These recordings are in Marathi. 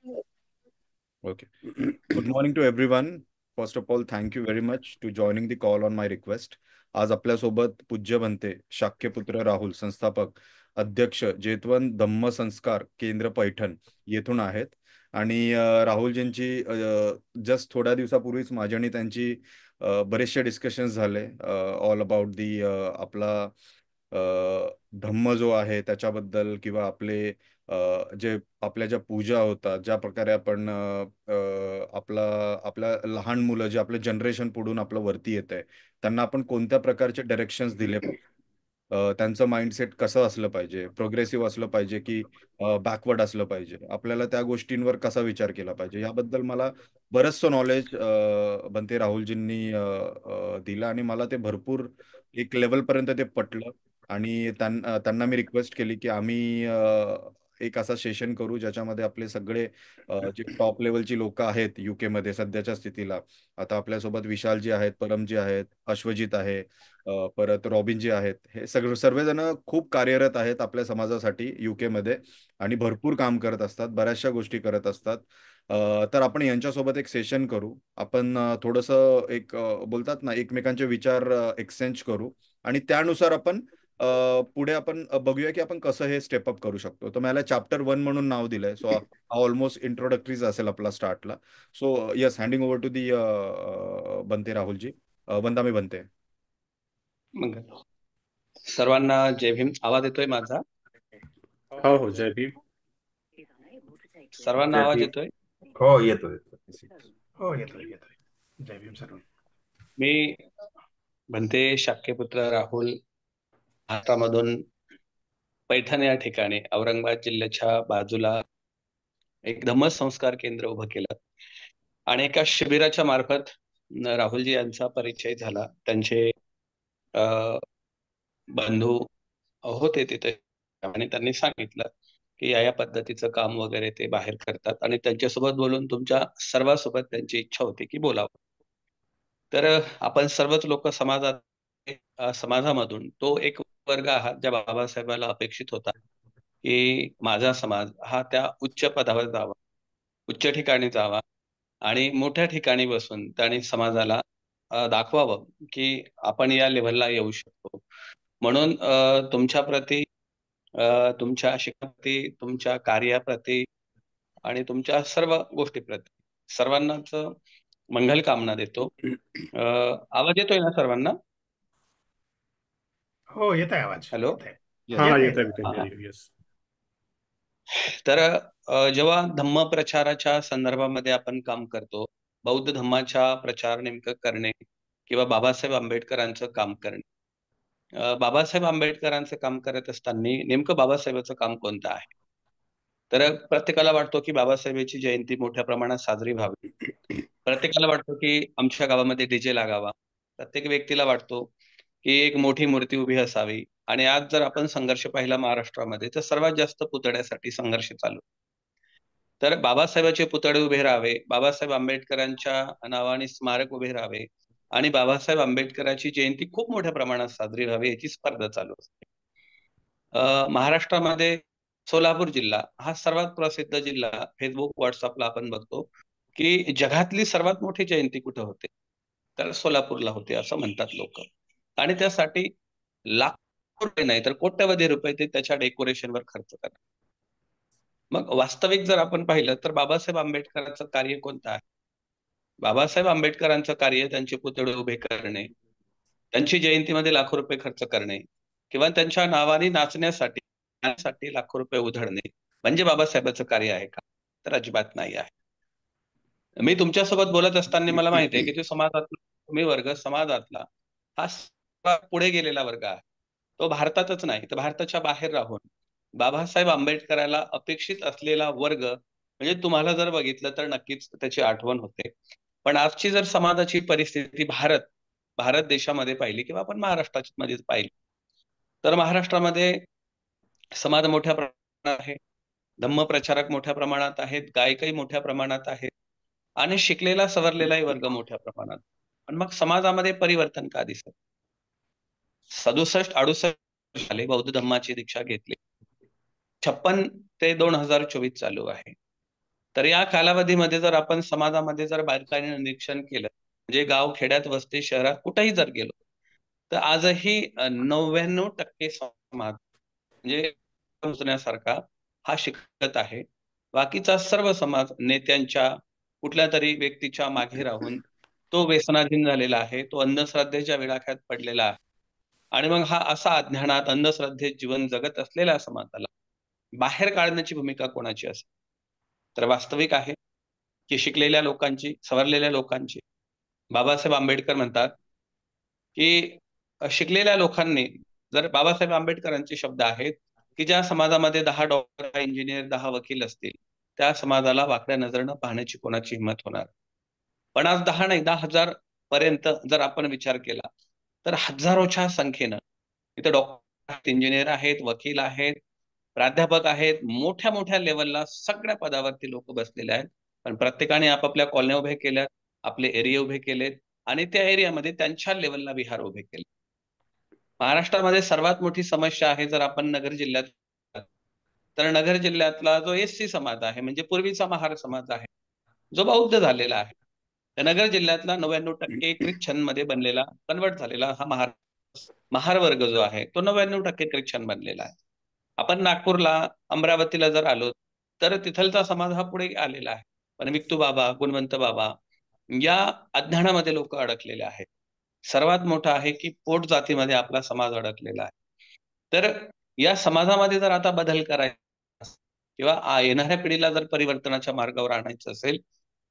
Okay. Good morning to everyone. First of all, thank you very much to joining the call on my request. आज आपल्यासोबत पूज्य बनते शाक्यपुत्र राहुल, संस्थापक अध्यक्ष जेतवन धम्म संस्कार केंद्र पैठण येथून आहेत. आणि राहुलजींची जस्ट थोड्या दिवसापूर्वीच माझी आणि त्यांची बरेचसे डिस्कशन्स झाले ऑल अबाउट दी आपला धम्म जो आहे त्याच्याबद्दल, किंवा आपले जे आपल्या ज्या पूजा होतात, ज्या प्रकारे आपण आपला आपल्या लहान मुलं जे आपलं जनरेशन पुढून आपलं वरती येत आहे, त्यांना आपण कोणत्या प्रकारचे डायरेक्शन्स दिले पाहिजे, त्यांचं माइंडसेट कसं असलं पाहिजे, प्रोग्रेसिव्ह असलं पाहिजे की बॅकवर्ड असलं पाहिजे, आपल्याला त्या गोष्टींवर कसा विचार केला पाहिजे, याबद्दल मला बरंचसं नॉलेज बनते राहुलजींनी दिलं. आणि मला ते भरपूर एक लेवलपर्यंत ते पटलं. आणि त्यांना मी रिक्वेस्ट केली की आम्ही एक असा सेशन करू ज्याच्यामध्ये आपले सगळे जे टॉप लेवलची लोक आहेत युके मध्ये सध्याच्या स्थितीला. आता आपल्यासोबत विशालजी आहेत, परमजी आहेत, अश्वजित आहे, परत रॉबिनजी आहेत. हे सर्वजण खूप कार्यरत आहेत आपल्या समाजासाठी युके मध्ये आणि भरपूर काम करत असतात, बऱ्याचशा गोष्टी करत असतात. तर आपण यांच्यासोबत एक सेशन करू. आपण थोडंसं एक बोलतात ना, एकमेकांचे विचार एक्सचेंज करू आणि त्यानुसार आपण पुढे आपण बघूया की आपण कसं हे स्टेप अप करू शकतो. तर मला चॅप्टर 1 म्हणून नाव दिलंय. सो ऑलमोस्ट इंट्रोडक्टरीज असेल आपला स्टार्टला. So yes, handing over to the बनते राहुलजी. वंदा मी बनते. मग सर्वांना जय भीम. आवाज येतोय माझा? हो हो, जय भीम. सर्वांना आवाज येतोय? हो, येतोय. हो, येतोय. जय भीम सर्व. मी बनते शाक्यपुत्र राहुल, महाराष्ट्रामधून पैठण या ठिकाणी औरंगाबाद जिल्ह्याच्या बाजूला एक धम्म संस्कार केंद्र उभं केलं आणि एका शिबिराच्या मार्फत राहुलजी यांचा परिचय झाला. त्यांचे बंधू होते तिथे आणि त्यांनी सांगितलं की या पद्धतीचं काम वगैरे ते बाहेर करतात आणि त्यांच्यासोबत बोलून तुमच्या सर्वांसोबत त्यांची इच्छा होती की बोलावं. तर आपण सर्वच लोक समाजामधून तो एक वर्ग आहात ज्या बाबासाहेबांना अपेक्षित होता की माझा समाज हा त्या उच्च पदावर जावा, उच्च ठिकाणी जावा आणि मोठ्या ठिकाणी बसून त्यांनी समाजाला दाखवावं की आपण या लेव्हलला येऊ शकतो. म्हणून तुमच्या प्रती, तुमच्या शिक्षणाप्रती, तुमच्या कार्याप्रती आणि तुमच्या सर्व गोष्टीप्रती सर्वांनाच मंगल कामना देतो. आवाज येतोय ना सर्वांना? हो, येत आहे आवाज. हॅलो. हा, येत आहे. तर जेव्हा धम्म प्रचाराच्या संदर्भामध्ये आपण काम करतो, बौद्ध धम्माच्या प्रचार नेमकं करणे किंवा बाबासाहेब आंबेडकरांचं काम करणे, बाबासाहेब आंबेडकरांचं काम करत असताना नेमकं बाबासाहेबांचं काम कोणतं आहे? तर प्रत्येकाला वाटतो की बाबासाहेबांची जयंती मोठ्या प्रमाणात साजरी व्हावी. प्रत्येकाला वाटतो की आमच्या गावामध्ये डीजे लागावा. प्रत्येक व्यक्तीला वाटतो की एक मोठी मूर्ती उभी असावी. आणि आज जर आपण संघर्ष पाहिला महाराष्ट्रामध्ये तर सर्वात जास्त पुतळ्यासाठी संघर्ष चालू. तर बाबासाहेबांचे पुतळे उभे राहावे, बाबासाहेब आंबेडकरांच्या नावाने स्मारक उभे राहावे आणि बाबासाहेब आंबेडकरांची जयंती खूप मोठ्या प्रमाणात साजरी व्हावी याची स्पर्धा चालू असते. महाराष्ट्रामध्ये सोलापूर जिल्हा हा सर्वात प्रसिद्ध जिल्हा. फेसबुक, व्हॉट्सअपला आपण बघतो की जगातली सर्वात मोठी जयंती कुठे होते, तर सोलापूरला होते असं म्हणतात लोक. आणि त्यासाठी लाखो रुपये नाही तर कोट्यवधी रुपये ते त्याच्या डेकोरेशनवर खर्च करतात. मग वास्तविक जर आपण पाहिलं तर बाबासाहेब आंबेडकरांचं कार्य कोणतं आहे? बाबासाहेब आंबेडकरांचं कार्य त्यांचे पुतळे उभे करणे, त्यांची जयंतीमध्ये लाखो रुपये खर्च करणे किंवा त्यांच्या नावाने नाचण्यासाठी लाखो रुपये उधळणे म्हणजे बाबासाहेबांचं कार्य आहे का? तर अजिबात नाही आहे. मी तुमच्यासोबत बोलत असताना मला माहिती आहे की तुम्ही वर्ग समाजातला हा पुढे गेलेला वर्ग आहे. तो भारतातच नाही तर भारताच्या बाहेर राहून बाबासाहेब आंबेडकराला अपेक्षित असलेला वर्ग म्हणजे तुम्हाला जर बघितलं तर नक्कीच त्याची आठवण होते. पण आजची जर समाजाची परिस्थिती भारत देशामध्ये पाहिली किंवा आपण महाराष्ट्रामध्ये पाहिली तर महाराष्ट्रामध्ये समाज मोठ्या प्रमाणात आहे, धम्म प्रचारक मोठ्या प्रमाणात आहेत, गायकही मोठ्या प्रमाणात आहेत आणि शिकलेला सवरलेलाही वर्ग मोठ्या प्रमाणात. पण मग समाजामध्ये परिवर्तन का दिसत? 67-68 साली बौद्ध धम्माची दीक्षा घेतली. 56 ते 2024 चालू आहे. तर या कालावधीमध्ये जर आपण समाजामध्ये जर बारकाईने निरीक्षण केलं, म्हणजे गाव, खेड्यात, वस्ती, शहरात कुठेही जर गेलो, तर आजही 99% समाज म्हणजे पोहोचण्यासारखा हा शिकत आहे. बाकीचा सर्व समाज नेत्यांच्या कुठल्या तरी व्यक्तीच्या मागे राहून तो व्यसनाधीन झालेला आहे, तो अंधश्रद्धेच्या विळाख्यात पडलेला आहे. आणि मग हा असा अज्ञानात अंधश्रद्धेत जीवन जगत असलेल्या समाजाला बाहेर काढण्याची भूमिका कोणाची असेल? तर वास्तविक आहे की शिकलेल्या लोकांची, सवरलेल्या लोकांची. बाबासाहेब आंबेडकर म्हणतात की शिकलेल्या लोकांनी, जर बाबासाहेब आंबेडकरांचे शब्द आहेत की ज्या समाजामध्ये 10 डॉक्टर, 10 इंजिनियर, 10 वकील असतील, त्या समाजाला वाकड्या नजरेनं पाहण्याची कोणाची हिंमत होणार? पण आज 10 नाही, 10,000 पर्यंत जर आपण विचार केला, तर हजारोच्या संख्येनं इथे डॉक्टर, इंजिनियर आहेत, वकील आहेत, प्राध्यापक आहेत, मोठ्या मोठ्या लेवलला सगळ्या पदावरती लोक बसलेले आहेत. पण प्रत्येकाने आपापल्या कॉलन्या उभे केल्यात, आपले एरिया उभे केलेत आणि त्या एरियामध्ये त्यांच्या लेवलला विहार उभे केले. महाराष्ट्रामध्ये सर्वात मोठी समस्या आहे जर आपण नगर जिल्ह्यात, तर नगर जिल्ह्यातला जो एससी समाज आहे, म्हणजे पूर्वीचा महार समाज आहे, जो बौद्ध झालेला आहे, त्या नगर जिल्ह्यातला 99% ख्रिश्चन मध्ये बनलेला, कन्वर्ट झालेला हा महार वर्ग जो आहे, तो 99% ख्रिश्चन बनलेला आहे. आपण नागपूरला, अमरावतीला जर आलो, तर तिथलचा समाज हा पुढे आलेला आहे. पण विक्तू बाबा, गुणवंत बाबा या अज्ञानामध्ये लोक अडकलेले आहेत. सर्वात मोठं आहे की पोट जातीमध्ये आपला समाज अडकलेला आहे. तर या समाजामध्ये जर आता बदल करायचा किंवा येणाऱ्या पिढीला जर परिवर्तनाच्या मार्गावर आणायचं असेल,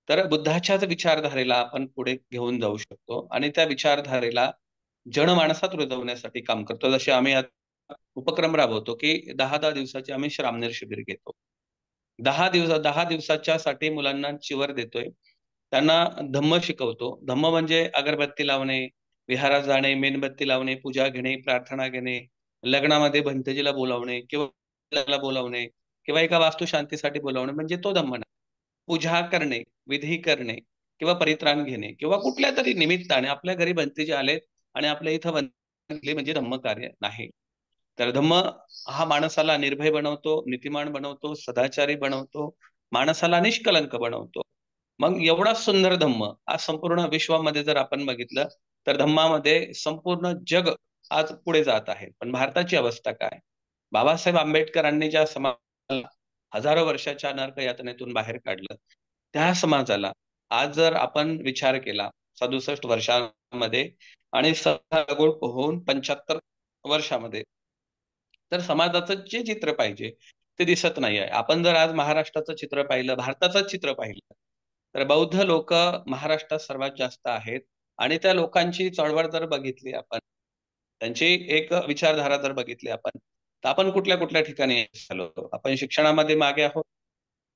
तर बुद्धाच्याच विचारधारेला आपण पुढे घेऊन जाऊ शकतो आणि त्या विचारधारेला जनमानसात रुजवण्यासाठी काम करतो. जसे आम्ही उपक्रम राबवतो की 10-10 दिवसाचे आम्ही श्रामणेर शिबिर घेतो. 10 दिवसाच्या साठी मुलांना चिवर देतोय. त्यांना धम्म शिकवतो. धम्म म्हणजे अगरबत्ती लावणे, विहारात जाणे, मेणबत्ती लावणे, पूजा घेणे, प्रार्थना घेणे, लग्नामध्ये भंतेजीला बोलावणे किंवा बोलावणे किंवा एका वास्तुशांतीसाठी बोलावणे, म्हणजे तो धम्म नाही. पूजा करणे, विधी करणे किंवा परित्राण घेणे किंवा कुठल्या तरी निमित्ताने आपल्या घरी भंतेजी आलेत आणि आपल्या इथं बनले म्हणजे धम्म कार्य नाही. तर धम्म हा माणसाला निर्भय बनवतो, नीतिमान बनवतो, सदाचारी बनवतो, माणसाला निष्कलंक बनवतो. मग एवढा सुंदर धम्म आज संपूर्ण विश्वामध्ये जर आपण बघितलं, तर धम्मामध्ये संपूर्ण जग आज पुढे जात आहे. पण भारताची अवस्था काय? बाबासाहेब आंबेडकरांनी ज्या समाजाला हजारो वर्षाच्या नरक यातनेतून बाहेर काढलं, त्या समाजाला आज जर आपण विचार केला 67 वर्षांमध्ये आणि लागवड होऊन 75 वर्षामध्ये, तर समाजाचं जे चित्र पाहिजे ते दिसत नाही आहे. आपण जर आज महाराष्ट्राचं चित्र पाहिलं, भारताचं चित्र पाहिलं, तर बौद्ध लोक महाराष्ट्रात सर्वात जास्त आहेत आणि त्या लोकांची चळवळ जर बघितली आपण, त्यांची एक विचारधारा जर बघितली आपण, तर आपण कुठल्या कुठल्या ठिकाणी झालो. आपण शिक्षणामध्ये मागे आहोत,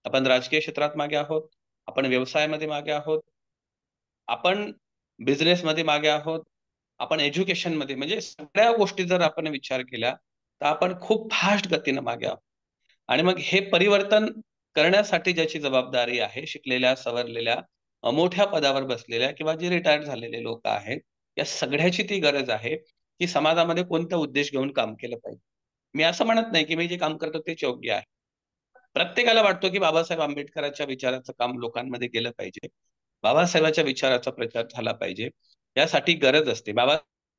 आपण राजकीय क्षेत्रात मागे आहोत, आपण व्यवसायामध्ये मागे आहोत, आपण बिझनेसमध्ये मागे आहोत, आपण एज्युकेशनमध्ये, म्हणजे सगळ्या गोष्टी जर आपण विचार केल्या, तर आपण खूप फास्ट गतीनं मागे आहोत. आणि मग हे परिवर्तन करण्यासाठी ज्याची जबाबदारी आहे, शिकलेल्या, सवरलेल्या, मोठ्या पदावर बसलेल्या किंवा जे रिटायर्ड झालेले लोक आहेत, या सगळ्याची ती गरज आहे की समाजामध्ये कोणता उद्देश घेऊन काम केलं पाहिजे. मी असं म्हणत नाही की मी जे काम करतो तेच योग्य आहे. प्रत्येकाला वाटतो की बाबासाहेब आंबेडकरांच्या विचाराचं काम लोकांमध्ये गेलं पाहिजे, बाबासाहेबांच्या विचाराचा प्रचार झाला पाहिजे, यासाठी गरज असते.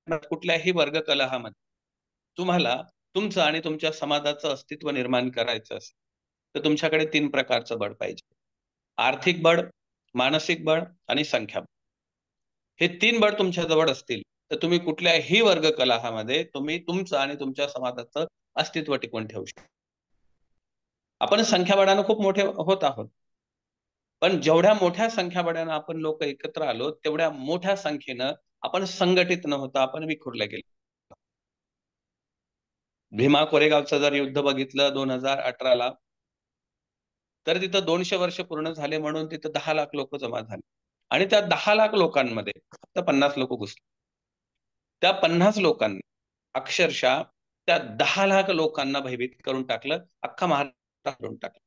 कुठल्याही वर्ग कलहामध्ये तुम्हाला तुमचं आणि तुमच्या समाजाचं अस्तित्व निर्माण करायचं असेल, तर तुमच्याकडे 3 प्रकारचं बळ पाहिजे. आर्थिक बळ, मानसिक बळ आणि संख्याबळ. हे 3 बळ तुमच्या जवळ असतील, तर तुम्ही कुठल्याही वर्ग कलहामध्ये तुम्ही तुमचं आणि तुमच्या समाजाचं अस्तित्व टिकवून ठेवू शकता. आपण संख्याबळानं खूप मोठे होत आहोत, पण जेवढ्या मोठ्या संख्याबळानं आपण लोक एकत्र आलो, तेवढ्या मोठ्या संख्येनं आपण संघटित न होता आपण विखुरले गेलो. भीमा कोरेगावचं जर युद्ध बघितलं 2018ला, तर तिथं 200 वर्ष पूर्ण झाले म्हणून तिथं 10 लाख लोक जमा झाले आणि त्या 10 लाख लोकांमध्ये फक्त 50 लोक घुसले. त्या 50 लोकांनी अक्षरशः त्या 10 लाख लोकांना भयभीत करून टाकलं, अख्खा महाराष्ट्र हलवून टाकलं.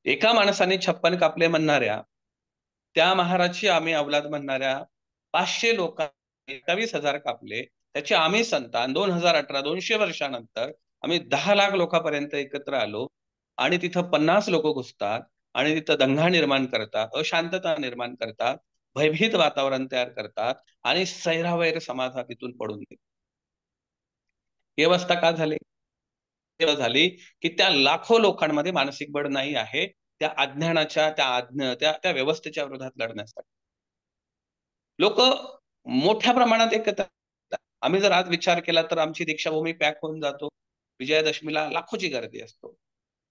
एका माणसाने 56 कापले म्हणणाऱ्या, त्या महाराची आम्ही अवलाद म्हणणाऱ्या 500 लोकांनी 22,000 कापले. त्याचे आम्ही संतान 2018 200 वर्षानंतर आम्ही 10 लाख लोकांपर्यंत एकत्र आलो आणि तिथं 50 लोक घुसतात आणि तिथं दंगा निर्माण करतात, अशांतता निर्माण करतात, भयभीत वातावरण तयार करतात आणि सैरावैर समाज हा तिथून पडून निघतो. ही अवस्था का झाली? तेव्हा झाली की त्या लाखो लोकांमध्ये मानसिक बळ नाही आहे त्या अज्ञानाच्या, त्या व्यवस्थेच्या विरोधात लढण्यासाठी. लोक मोठ्या प्रमाणात एकत्र येतात. आम्ही जर आज विचार केला तर आमची दीक्षाभूमी पॅक होऊन जातो. विजयादशमीला लाखोची गर्दी असतो.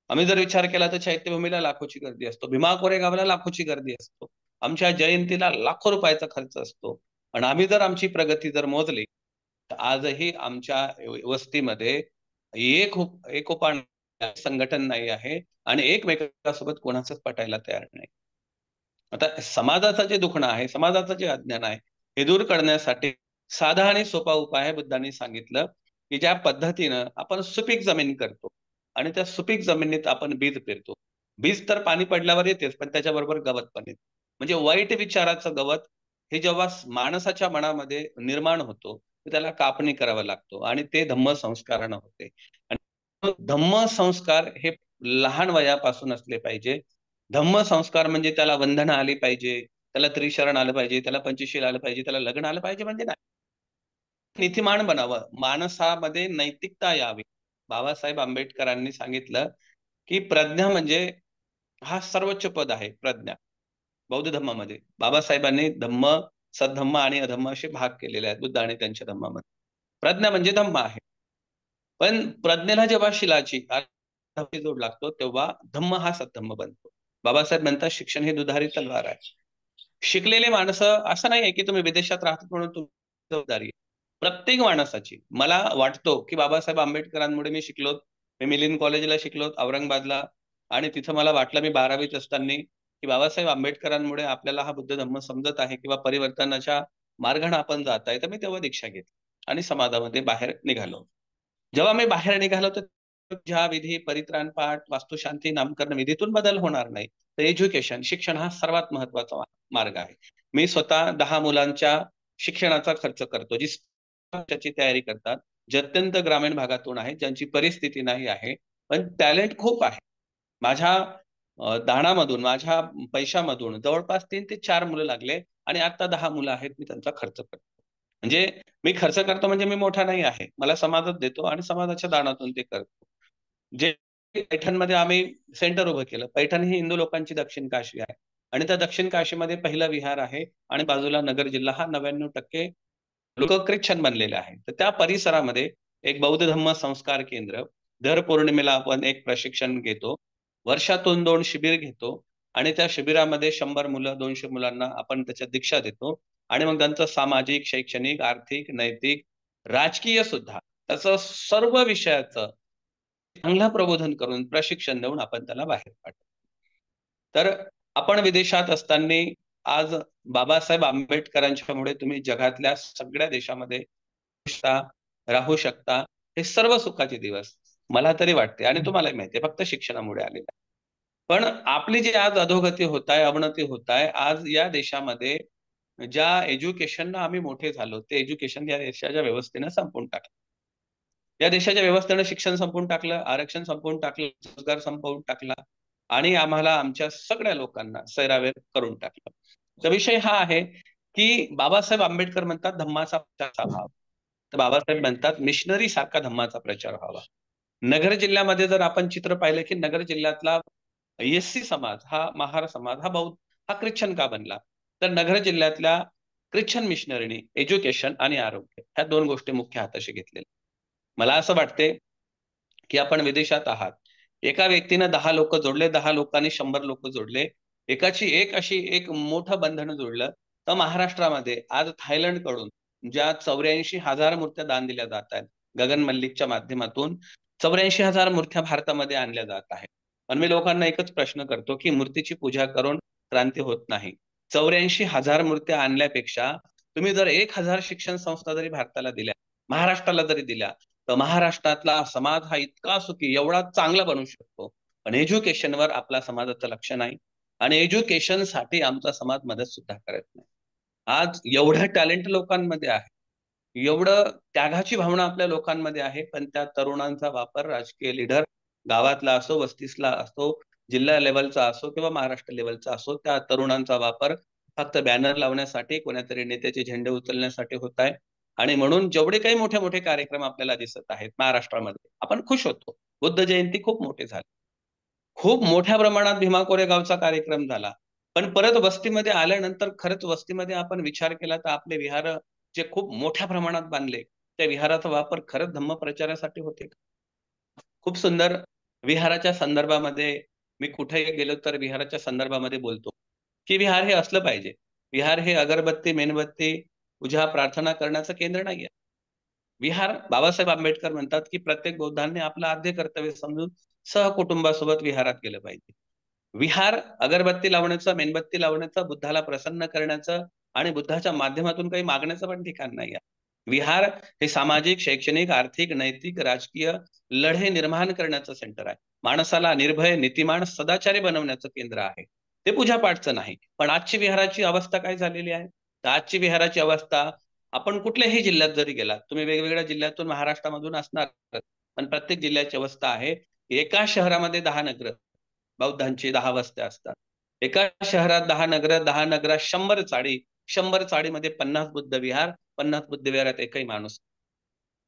आम्ही जर विचार केला तर चैत्यभूमीला लाखोची गर्दी असतो. भीमा कोरेगावला लाखोची गर्दी असतो. आमच्या जयंतीला लाखो रुपयाचा खर्च असतो. आणि आम्ही जर आमची प्रगती जर मोजली तर आजही आमच्या वस्तीमध्ये एकोपा संघटन नाही आहे आणि एकमेकांसोबत कोणाचंच पटायला तयार नाही. आता समाजाचं जे दुखणं आहे, समाजाचं जे अज्ञान आहे, हे दूर करण्यासाठी साधा आणि सोपा उपाय आहे. बुद्धांनी सांगितलं की ज्या पद्धतीनं आपण सुपीक जमीन करतो आणि त्या सुपीक जमिनीत आपण बीज पेरतो. बीज तर पाणी पडल्यावर येतेच, पण त्याच्याबरोबर गवत पण येते. म्हणजे वाईट विचाराचं गवत हे जेव्हा माणसाच्या मनामध्ये निर्माण होतो, तर त्याला कापणी करावा लागतो आणि ते धम्म संस्कारानं होते. आणि धम्म संस्कार हे लहान वयापासून असले पाहिजे. धम्म संस्कार म्हणजे त्याला वंदना आली पाहिजे, त्याला त्रिशरण आलं पाहिजे, त्याला पंचशील आलं पाहिजे, त्याला लग्न आलं पाहिजे म्हणजे नाही. नीतिमान बनावं, माणसामध्ये नैतिकता यावी. बाबासाहेब आंबेडकरांनी सांगितलं की प्रज्ञा म्हणजे हा सर्वोच्च पद आहे. प्रज्ञा बौद्ध धम्मामध्ये बाबासाहेबांनी धम्म, सद्धम्म आणि अधम्म असे भाग केलेले आहेत बुद्ध आणि त्यांच्या धम्मामध्ये. प्रज्ञा म्हणजे धम्म आहे, पण प्रज्ञेला जेव्हा शिलाची जोड लागतो तेव्हा धम्म हा सद्धम्म बनतो. बाबासाहेब म्हणतात शिक्षण ही दुधारी तलवार आहे. शिकलेले माणसं असं नाही आहे की तुम्ही विदेशात राहतात म्हणून तुमची जबाबदारी आहे. प्रत्येक माणसाची. मला वाटतो की बाबासाहेब आंबेडकरांमुळे मी शिकलो. मी मिलिंद कॉलेजला शिकलो औरंगाबादला आणि तिथं मला वाटलं मी 12वीत असताना की बाबासाहेब आंबेडकरांमुळे आपल्याला हा बुद्ध धम्म समजत आहे किंवा परिवर्तनाच्या मार्गाने आपण जात आहे. तर मी तेव्हा दीक्षा घेतली आणि समाजामध्ये बाहेर निघालो. जेव्हा मी बाहेर निघालो तर ज्या विधी, परित्राण पाठ, वास्तुशांती, नामकरण विधीतून बदल होणार नाही. तर एज्युकेशन, शिक्षण हा सर्वात महत्वाचा मार्ग आहे. मी स्वतः 10 मुलांच्या शिक्षणाचा खर्च करतो, जी त्याची तयारी करतात, जे अत्यंत ग्रामीण भागातून आहेत, ज्यांची परिस्थिती नाही आहे, पण टॅलेंट खूप आहे. माझ्या दानामधून, माझ्या पैशामधून जवळपास 3 ते 4 मुलं लागले आणि आता 10 मुलं आहेत. मी त्यांचा खर्च करतो. म्हणजे मी खर्च करतो म्हणजे मी मोठा नाही आहे. मला समाजात देतो आणि समाजाच्या दानातून ते करतो. जे पैठणमध्ये आम्ही सेंटर उभं केलं. पैठण ही हिंदू लोकांची दक्षिण काशी आहे आणि त्या दक्षिण काशीमध्ये पहिला विहार आहे आणि बाजूला नगर जिल्हा हा 99% लोक ख्रिश्चन बनलेले आहेत. तर त्या परिसरामध्ये एक बौद्ध धम्म संस्कार केंद्र, दर पौर्णिमेला आपण एक प्रशिक्षण घेतो. वर्षातून 2 शिबिर घेतो आणि त्या शिबिरामध्ये 100 मुलं, 200 मुलांना आपण त्याच्या दीक्षा देतो आणि मग त्यांचं सामाजिक, शैक्षणिक, आर्थिक, नैतिक, राजकीय सुद्धा त्याचं सर्व विषयाचं चांगलं प्रबोधन करून प्रशिक्षण देऊन आपण त्याला बाहेर काढतो. तर आपण विदेशात असताना आज बाबासाहेब आंबेडकरांच्यामुळे तुम्ही जगातल्या सगळ्या देशामध्ये राहू शकता. हे सर्व सुखाचे दिवस मला तरी वाटते आणि तुम्हालाही माहिती आहे फक्त शिक्षणामुळे आलेलं आहे. पण आपली जी आज अधोगती होत आहे, अवनती होत आहे, आज या देशामध्ये ज्या एज्युकेशननं आम्ही मोठे झालो ते एज्युकेशन या देशाच्या व्यवस्थेनं संपवून टाकलं. या देशाच्या व्यवस्थेनं शिक्षण संपवून टाकलं, आरक्षण संपवून टाकलं, रोजगार संपवून टाकला आणि आम्हाला आमच्या सगळ्या लोकांना सैरावेर करून टाकलं. तर विषय हा आहे की बाबासाहेब आंबेडकर म्हणतात धम्माचा प्रचार व्हावा. तर बाबासाहेब म्हणतात मिशनरी सारखा धम्माचा प्रचार व्हावा. नगर जिल्ह्यामध्ये जर आपण चित्र पाहिलं की नगर जिल्ह्यातला एससी समाज हा महार समाज हा बौद्ध हा ख्रिश्चन का बनला? तर नगर जिल्ह्यातल्या ख्रिश्चन मिशनरीनी एज्युकेशन आणि आरोग्य ह्या 2 गोष्टी मुख्य हाताशी घेतलेल्या. मला असं वाटते की आपण विदेशात आहात. एका व्यक्तीनं 10 लोक जोडले, 10 लोकांनी 100 लोक जोडले. एकाची एक अशी एक मोठं बंधन जोडलं. तर महाराष्ट्रामध्ये आज थायलंड कडून ज्या 84,000 मूर्त्या दान दिल्या जात आहेत, गगन मल्लिकच्या माध्यमातून 84,000 मूर्त्या भारतामध्ये आणल्या जात आहेत. पण मी लोकांना एकच प्रश्न करतो की मूर्तीची पूजा करून क्रांती होत नाही. 84,000 मूर्त्या आणल्यापेक्षा तुम्ही जर 1,000 शिक्षण संस्था जरी भारताला दिल्या, महाराष्ट्राला जरी दिल्या, तर महाराष्ट्रातला समाज हा इतका सुखी, एवढा चांगला बनू शकतो. पण एज्युकेशनवर आपला समाजाचं लक्ष नाही आणि एज्युकेशनसाठी आमचा समाज मदत सुद्धा करत नाही. आज एवढं टॅलेंट लोकांमध्ये आहे, एवढं त्यागाची भावना आपल्या लोकांमध्ये आहे, पण त्या तरुणांचा वापर राजकीय लीडर गावातला असो, वस्तीतला असो, जिल्हा लेवलचा असो किंवा महाराष्ट्र लेवलचा असो, त्या तरुणांचा वापर फक्त बॅनर लावण्यासाठी, कोणत्यातरी नेत्याचे झेंडे उचलण्यासाठी होत आहे. आणि म्हणून जेवढे काही मोठे मोठे कार्यक्रम आपल्याला दिसत आहेत महाराष्ट्रामध्ये, आपण खुश होतो. बुद्ध जयंती खूप मोठी झाली, खूप मोठ्या प्रमाणात भीमा कोरेगावचा कार्यक्रम झाला. पण परत वस्तीमध्ये आल्यानंतर खरंच वस्तीमध्ये आपण विचार केला तर आपले विहार जे खूप मोठ्या प्रमाणात बांधले, त्या विहाराचा वापर खरंच धम्म प्रचारासाठी होते का? खूप सुंदर विहाराच्या संदर्भामध्ये मी कुठेही गेलो तर विहाराच्या संदर्भामध्ये बोलतो की विहार हे असलं पाहिजे. विहार हे अगरबत्ती, मेणबत्ती, पूजा, प्रार्थना करण्याचं केंद्र नाहीये. विहार, बाबासाहेब आंबेडकर म्हणतात की प्रत्येक बौद्धांनी आपलं आद्य कर्तव्य समजून सहकुटुंबासोबत विहारात गेलं पाहिजे. विहार अगरबत्ती लावण्याचं, मेणबत्ती लावण्याचं, बुद्धाला प्रसन्न करण्याचं आणि बुद्धाच्या माध्यमातून काही मागण्याचं पण ठिकाण नाही आहे. विहार हे सामाजिक, शैक्षणिक, आर्थिक, नैतिक, राजकीय लढे निर्माण करण्याचं सेंटर आहे. माणसाला निर्भय, नीतिमान, सदाचारी बनवण्याचं केंद्र आहे. ते पूजापाठचं नाही. पण आजची विहाराची अवस्था काय झालेली आहे? तर आजची विहाराची अवस्था, आपण कुठल्याही जिल्ह्यात जरी गेलात, तुम्ही वेगवेगळ्या जिल्ह्यातून महाराष्ट्रामधून असणार, पण प्रत्येक जिल्ह्याची अवस्था आहे, एका शहरामध्ये 10 नगर, बौद्धांची 10 वस्त्या असतात. एका शहरात 10 नगर, 10 नगरात 100 चाळी, 100 चाळीमध्ये 50 बुद्ध विहार, 50 बुद्ध विहारात एकही माणूस.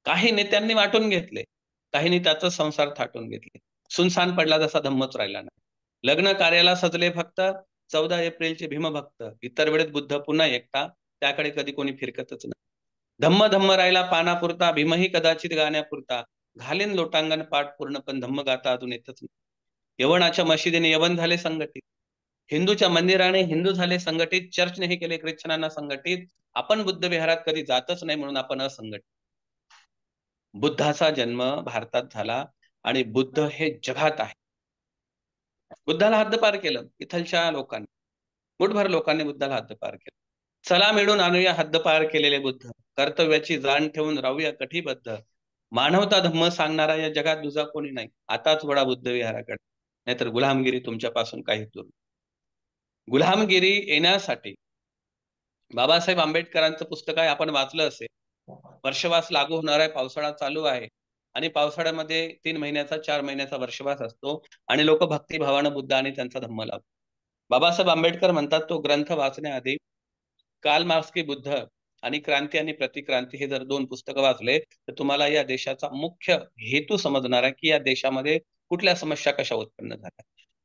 काही नेत्यांनी वाटून घेतले, काहींनी त्याचा संसार थाटून घेतले. सुनसान पडला जसा धम्मच राहिला नाही. लग्न कार्याला सजले फक्त 14 एप्रिलचे भीमभक्त, इतर वेळेत बुद्ध पुन्हा एकटा, त्याकडे कधी कोणी फिरकतच नाही. धम्म धम्म राहिला पानापुरता, भीमही कदाचित गाण्यापुरता, घालेन लोटांगण पाठ पूर्ण पण धम्म गाता अजून येतच नाही. यवनाच्या मशिदीने यवन झाले संघटित, हिंदूच्या मंदिराने हिंदू झाले संघटित, चर्चनेही केले ख्रिश्चनांना संघटित. आपण बुद्ध विहारात कधी जातच नाही म्हणून आपण असंघटित. बुद्धाचा जन्म भारतात झाला आणि बुद्ध हे जगात आहे. बुद्धाला हद्दपार केलं इथलच्या लोकांनी, मुठभर लोकांनी बुद्धाला हद्दपार केलं. चला मिळून आणूया हद्दपार केलेले बुद्ध, कर्तव्याची जाण ठेवून राहूया कटिबद्ध. मानवता धम्म सांगणारा या जगात दुजा कोणी नाही. आताच वडा बुद्ध विहाराकडे, नाहीतर गुलामगिरी तुमच्यापासून काही दूर. गुलामगिरी येण्यासाठी बाबासाहेब आंबेडकरांचं पुस्तक आहे, आपण वाचलं असेल. वर्षवास लागू होणार आहे, पावसाळा चालू आहे आणि पावसाळ्यामध्ये 3 महिन्याचा 4 महिन्याचा वर्षवास असतो आणि लोक भक्तिभावानं बुद्ध आणि त्यांचा धम्म लावतात. बाबासाहेब आंबेडकर म्हणतात, तो ग्रंथ वाचण्याआधी कार्ल मार्क्स की बुद्ध आणि क्रांती आणि प्रतिक्रांती हे जर 2 पुस्तकं वाचले तर तुम्हाला या देशाचा मुख्य हेतू समजणार आहे की या देशामध्ये कुठल्या समस्या कशा उत्पन्न झाल्या.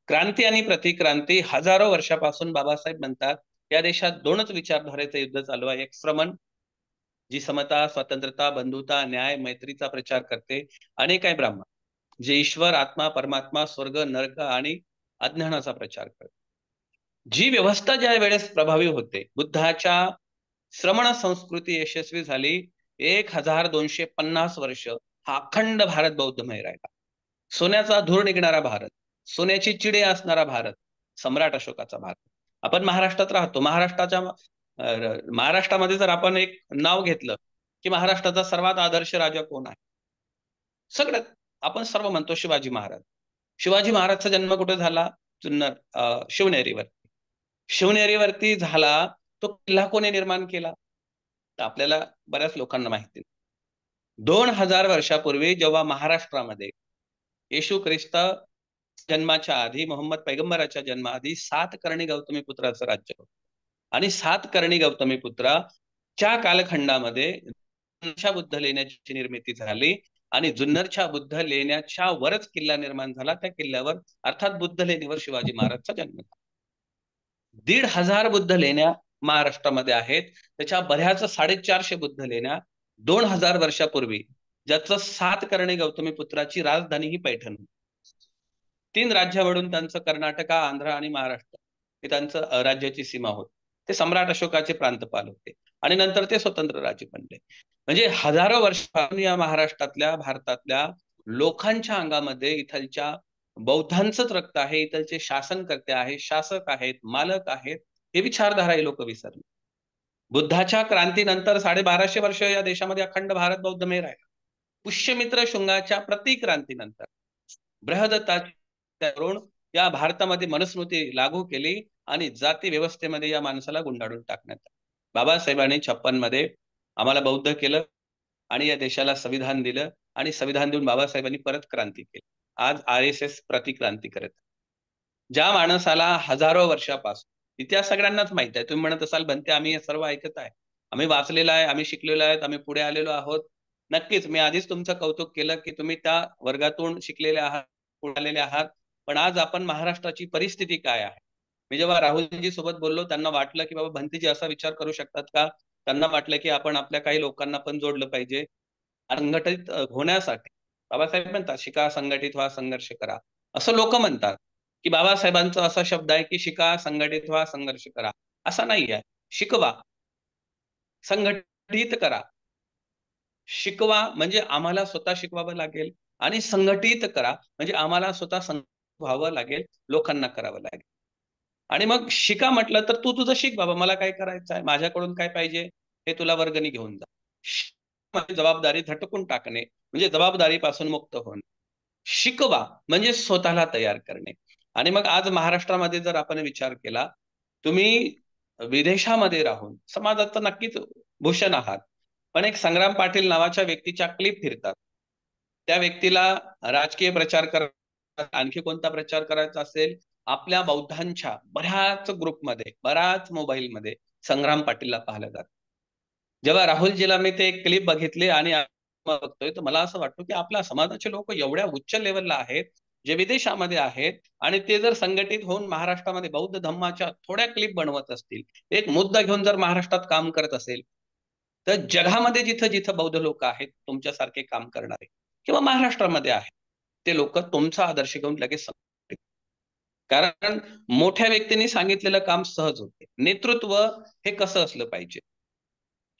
क्रांती आणि प्रतिक्रांती हजारो वर्षापासून बाबासाहेब म्हणतात या देशात 2च विचारधारेचं युद्ध चालू आहे. एक श्रमण, जी समता, स्वतंत्रता, बंधुता, न्याय, मैत्रीचा प्रचार करते. अनेक आहे ब्राह्मण, जे ईश्वर, आत्मा, परमात्मा, स्वर्ग, नरक आणि अज्ञानाचा प्रचार करते. जी व्यवस्था ज्या वेळेस प्रभावी होते, बुद्धाच्या श्रमण संस्कृती यशस्वी झाली, 1250 वर्ष हा अखंड भारत बौद्धमय राहिला. सोन्याचा धूर निघणारा भारत, सोन्याची चिडे असणारा भारत, सम्राट अशोकाचा भारत. आपण महाराष्ट्रात राहतो. महाराष्ट्रामध्ये जर आपण एक नाव घेतलं की महाराष्ट्राचा सर्वात आदर्श राजा कोण आहे, सगळ्यात आपण सर्व म्हणतो शिवाजी महाराज. शिवाजी महाराजचा जन्म कुठे झाला? जुन्नर, शिवनेरीवर. शिवनेरीवरती झाला. तो किल्ला कोणी निर्माण केला? तर आपल्याला बऱ्याच लोकांना माहिती. 2000 वर्षापूर्वी जेव्हा महाराष्ट्रामध्ये येशू ख्रिस्त जन्माच्या आधी, मोहम्मद पैगंबराच्या जन्माआधी 7 कर्णी गौतमी पुत्राचं राज्य होतं आणि 7 कर्णी गौतमी पुत्राच्या कालखंडामध्ये जुन्नरच्या बुद्ध लेण्याची निर्मिती झाली आणि जुन्नरच्या बुद्ध लेण्याच्या वरच किल्ला निर्माण झाला. त्या किल्ल्यावर अर्थात बुद्ध लेणीवर शिवाजी महाराजचा जन्म झाला. 1500 बुद्ध लेण्या महाराष्ट्रामध्ये आहेत. त्याच्या बऱ्याच 450 बुद्ध लेण्या 2000 वर्षापूर्वी, ज्याचं 7 कर्णी गौतमी पुत्राची राजधानी ही पैठण होती. 3 राज्यावरून त्यांचं कर्नाटक, आंध्र आणि महाराष्ट्र हे त्यांचं राज्याची सीमा होती. ते सम्राट अशोकाचे प्रांतपाल होते आणि नंतर ते स्वतंत्र राज्य बनले. म्हणजे हजारो वर्षांपासून या महाराष्ट्रातल्या, भारतातल्या लोकांच्या अंगामध्ये इथलच्या बौद्धांचंच रक्त आहे. इथलचे शासनकर्ते आहेत, शासक आहेत, मालक आहेत, हे विचारधारा हे लोक विसरले. बुद्धाच्या क्रांतीनंतर 1250 वर्ष या देशामध्ये अखंड भारत बौद्धमय राहिला. पुष्यमित्र शुंगाच्या प्रतिक्रांतीनंतर बृहदत्तावरून या भारतामध्ये मनुस्मृती लागू केली आणि जाती व्यवस्थेमध्ये या माणसाला गुंडाळून टाकण्यात आलं. बाबासाहेबांनी 56 मध्ये आम्हाला बौद्ध केलं आणि या देशाला संविधान दिलं आणि संविधान देऊन बाबासाहेबांनी परत क्रांती केली. आज RSS प्रतिक्रांती करत. ज्या माणसाला हजारो वर्षापासून इतिहास सगळ्यांनाच माहित आहे. तुम्ही म्हणत असाल बनते आम्ही हे सर्व ऐकत आहे, आम्ही वाचलेलं आहे, आम्ही शिकलेलो आहेत, आम्ही पुढे आलेलो आहोत. नक्कीच मी आधीच तुमचं कौतुक केलं की तुम्ही त्या वर्गातून शिकलेले आहात, पुढे आलेले आहात. पण आज आपण महाराष्ट्राची परिस्थिती काय आहे. मी जेव्हा राहुलजी सोबत बोललो त्यांना वाटलं की बाबा भंतेजी असा विचार करू शकतात का. त्यांना वाटलं की आपण आपल्या काही लोकांना पण जोडलं पाहिजे संघटित होण्यासाठी. बाबासाहेब म्हणतात शिका, संघटित व्हा, संघर्ष करा. असं लोक म्हणतात की बाबासाहेबांचा असा शब्द आहे की शिका, संघटित व्हा, संघर्ष करा. असा नाही आहे. शिकवा, संघटित करा. शिकवा म्हणजे आम्हाला स्वतः शिकवावं लागेल आणि संघटित करा म्हणजे आम्हाला स्वतः व्हावं लागेल, लोकांना करावं लागेल. आणि मग शिका म्हटलं तर तू तुझं शिक बाबा, मला काय करायचं आहे, माझ्याकडून काय पाहिजे हे तुला वर्गणी घेऊन जा. म्हणजे जबाबदारी झटकून टाकणे, म्हणजे जबाबदारीपासून मुक्त होणे. शिकवा म्हणजे स्वतःला तयार करणे. आणि मग आज महाराष्ट्रामध्ये जर आपण विचार केला, तुम्ही विदेशामध्ये राहून समाजाचं नक्कीच भूषण आहात, पण एक संग्राम पाटील नावाच्या व्यक्तीच्या क्लिप फिरतात. त्या व्यक्तीला राजकीय प्रचार करायचा, आणखी कोणता प्रचार करायचा असेल, आपल्या बौद्धांच्या बऱ्याच ग्रुपमध्ये, बऱ्याच मोबाईलमध्ये संग्राम पाटीलला पाहिलं जात. जेव्हा राहुलजीला मी ते क्लिप बघितले आणि बघतोय तर मला असं वाटतं की आपल्या समाजाचे लोक एवढ्या उच्च लेवलला आहेत, जे विदेशामध्ये आहेत, आणि ते जर संघटित होऊन महाराष्ट्रामध्ये बौद्ध धम्माच्या थोड्या क्लिप बनवत असतील, एक मुद्दा घेऊन जर महाराष्ट्रात काम करत असेल, तर जगामध्ये जिथं जिथं बौद्ध लोक आहेत तुमच्यासारखे काम करणारे किंवा महाराष्ट्रामध्ये आहेत, ते लोक तुमचा आदर्श घेऊन लगेच संघटित. कारण मोठ्या व्यक्तींनी सांगितलेलं काम सहज होते. नेतृत्व हे कसं असलं पाहिजे.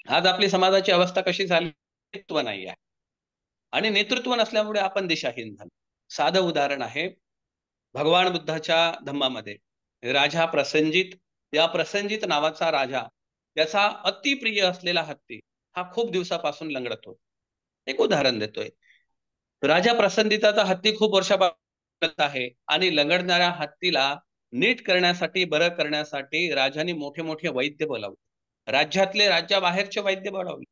आज आपली समाजाची अवस्था कशी झाली, नेतृत्व नाही आहे आणि नेतृत्व नसल्यामुळे आपण दिशाहीन झालो. साधं उदाहरण आहे, भगवान बुद्धाच्या धम्मामध्ये राजा प्रसंजित, या प्रसंजित नावाचा राजा, त्याचा अतिप्रिय असलेला हत्ती हा खूप दिवसापासून लंगडत होता. एक उदाहरण देतोय. राजा प्रसंजिताचा हत्ती खूप वर्षापासून आहे आणि लंगडणाऱ्या हत्तीला नीट करण्यासाठी, बरं करण्यासाठी राजाने मोठे मोठे वैद्य बोलावले. राज्यातले, राज्याबाहेरचे वैद्य बोलावले.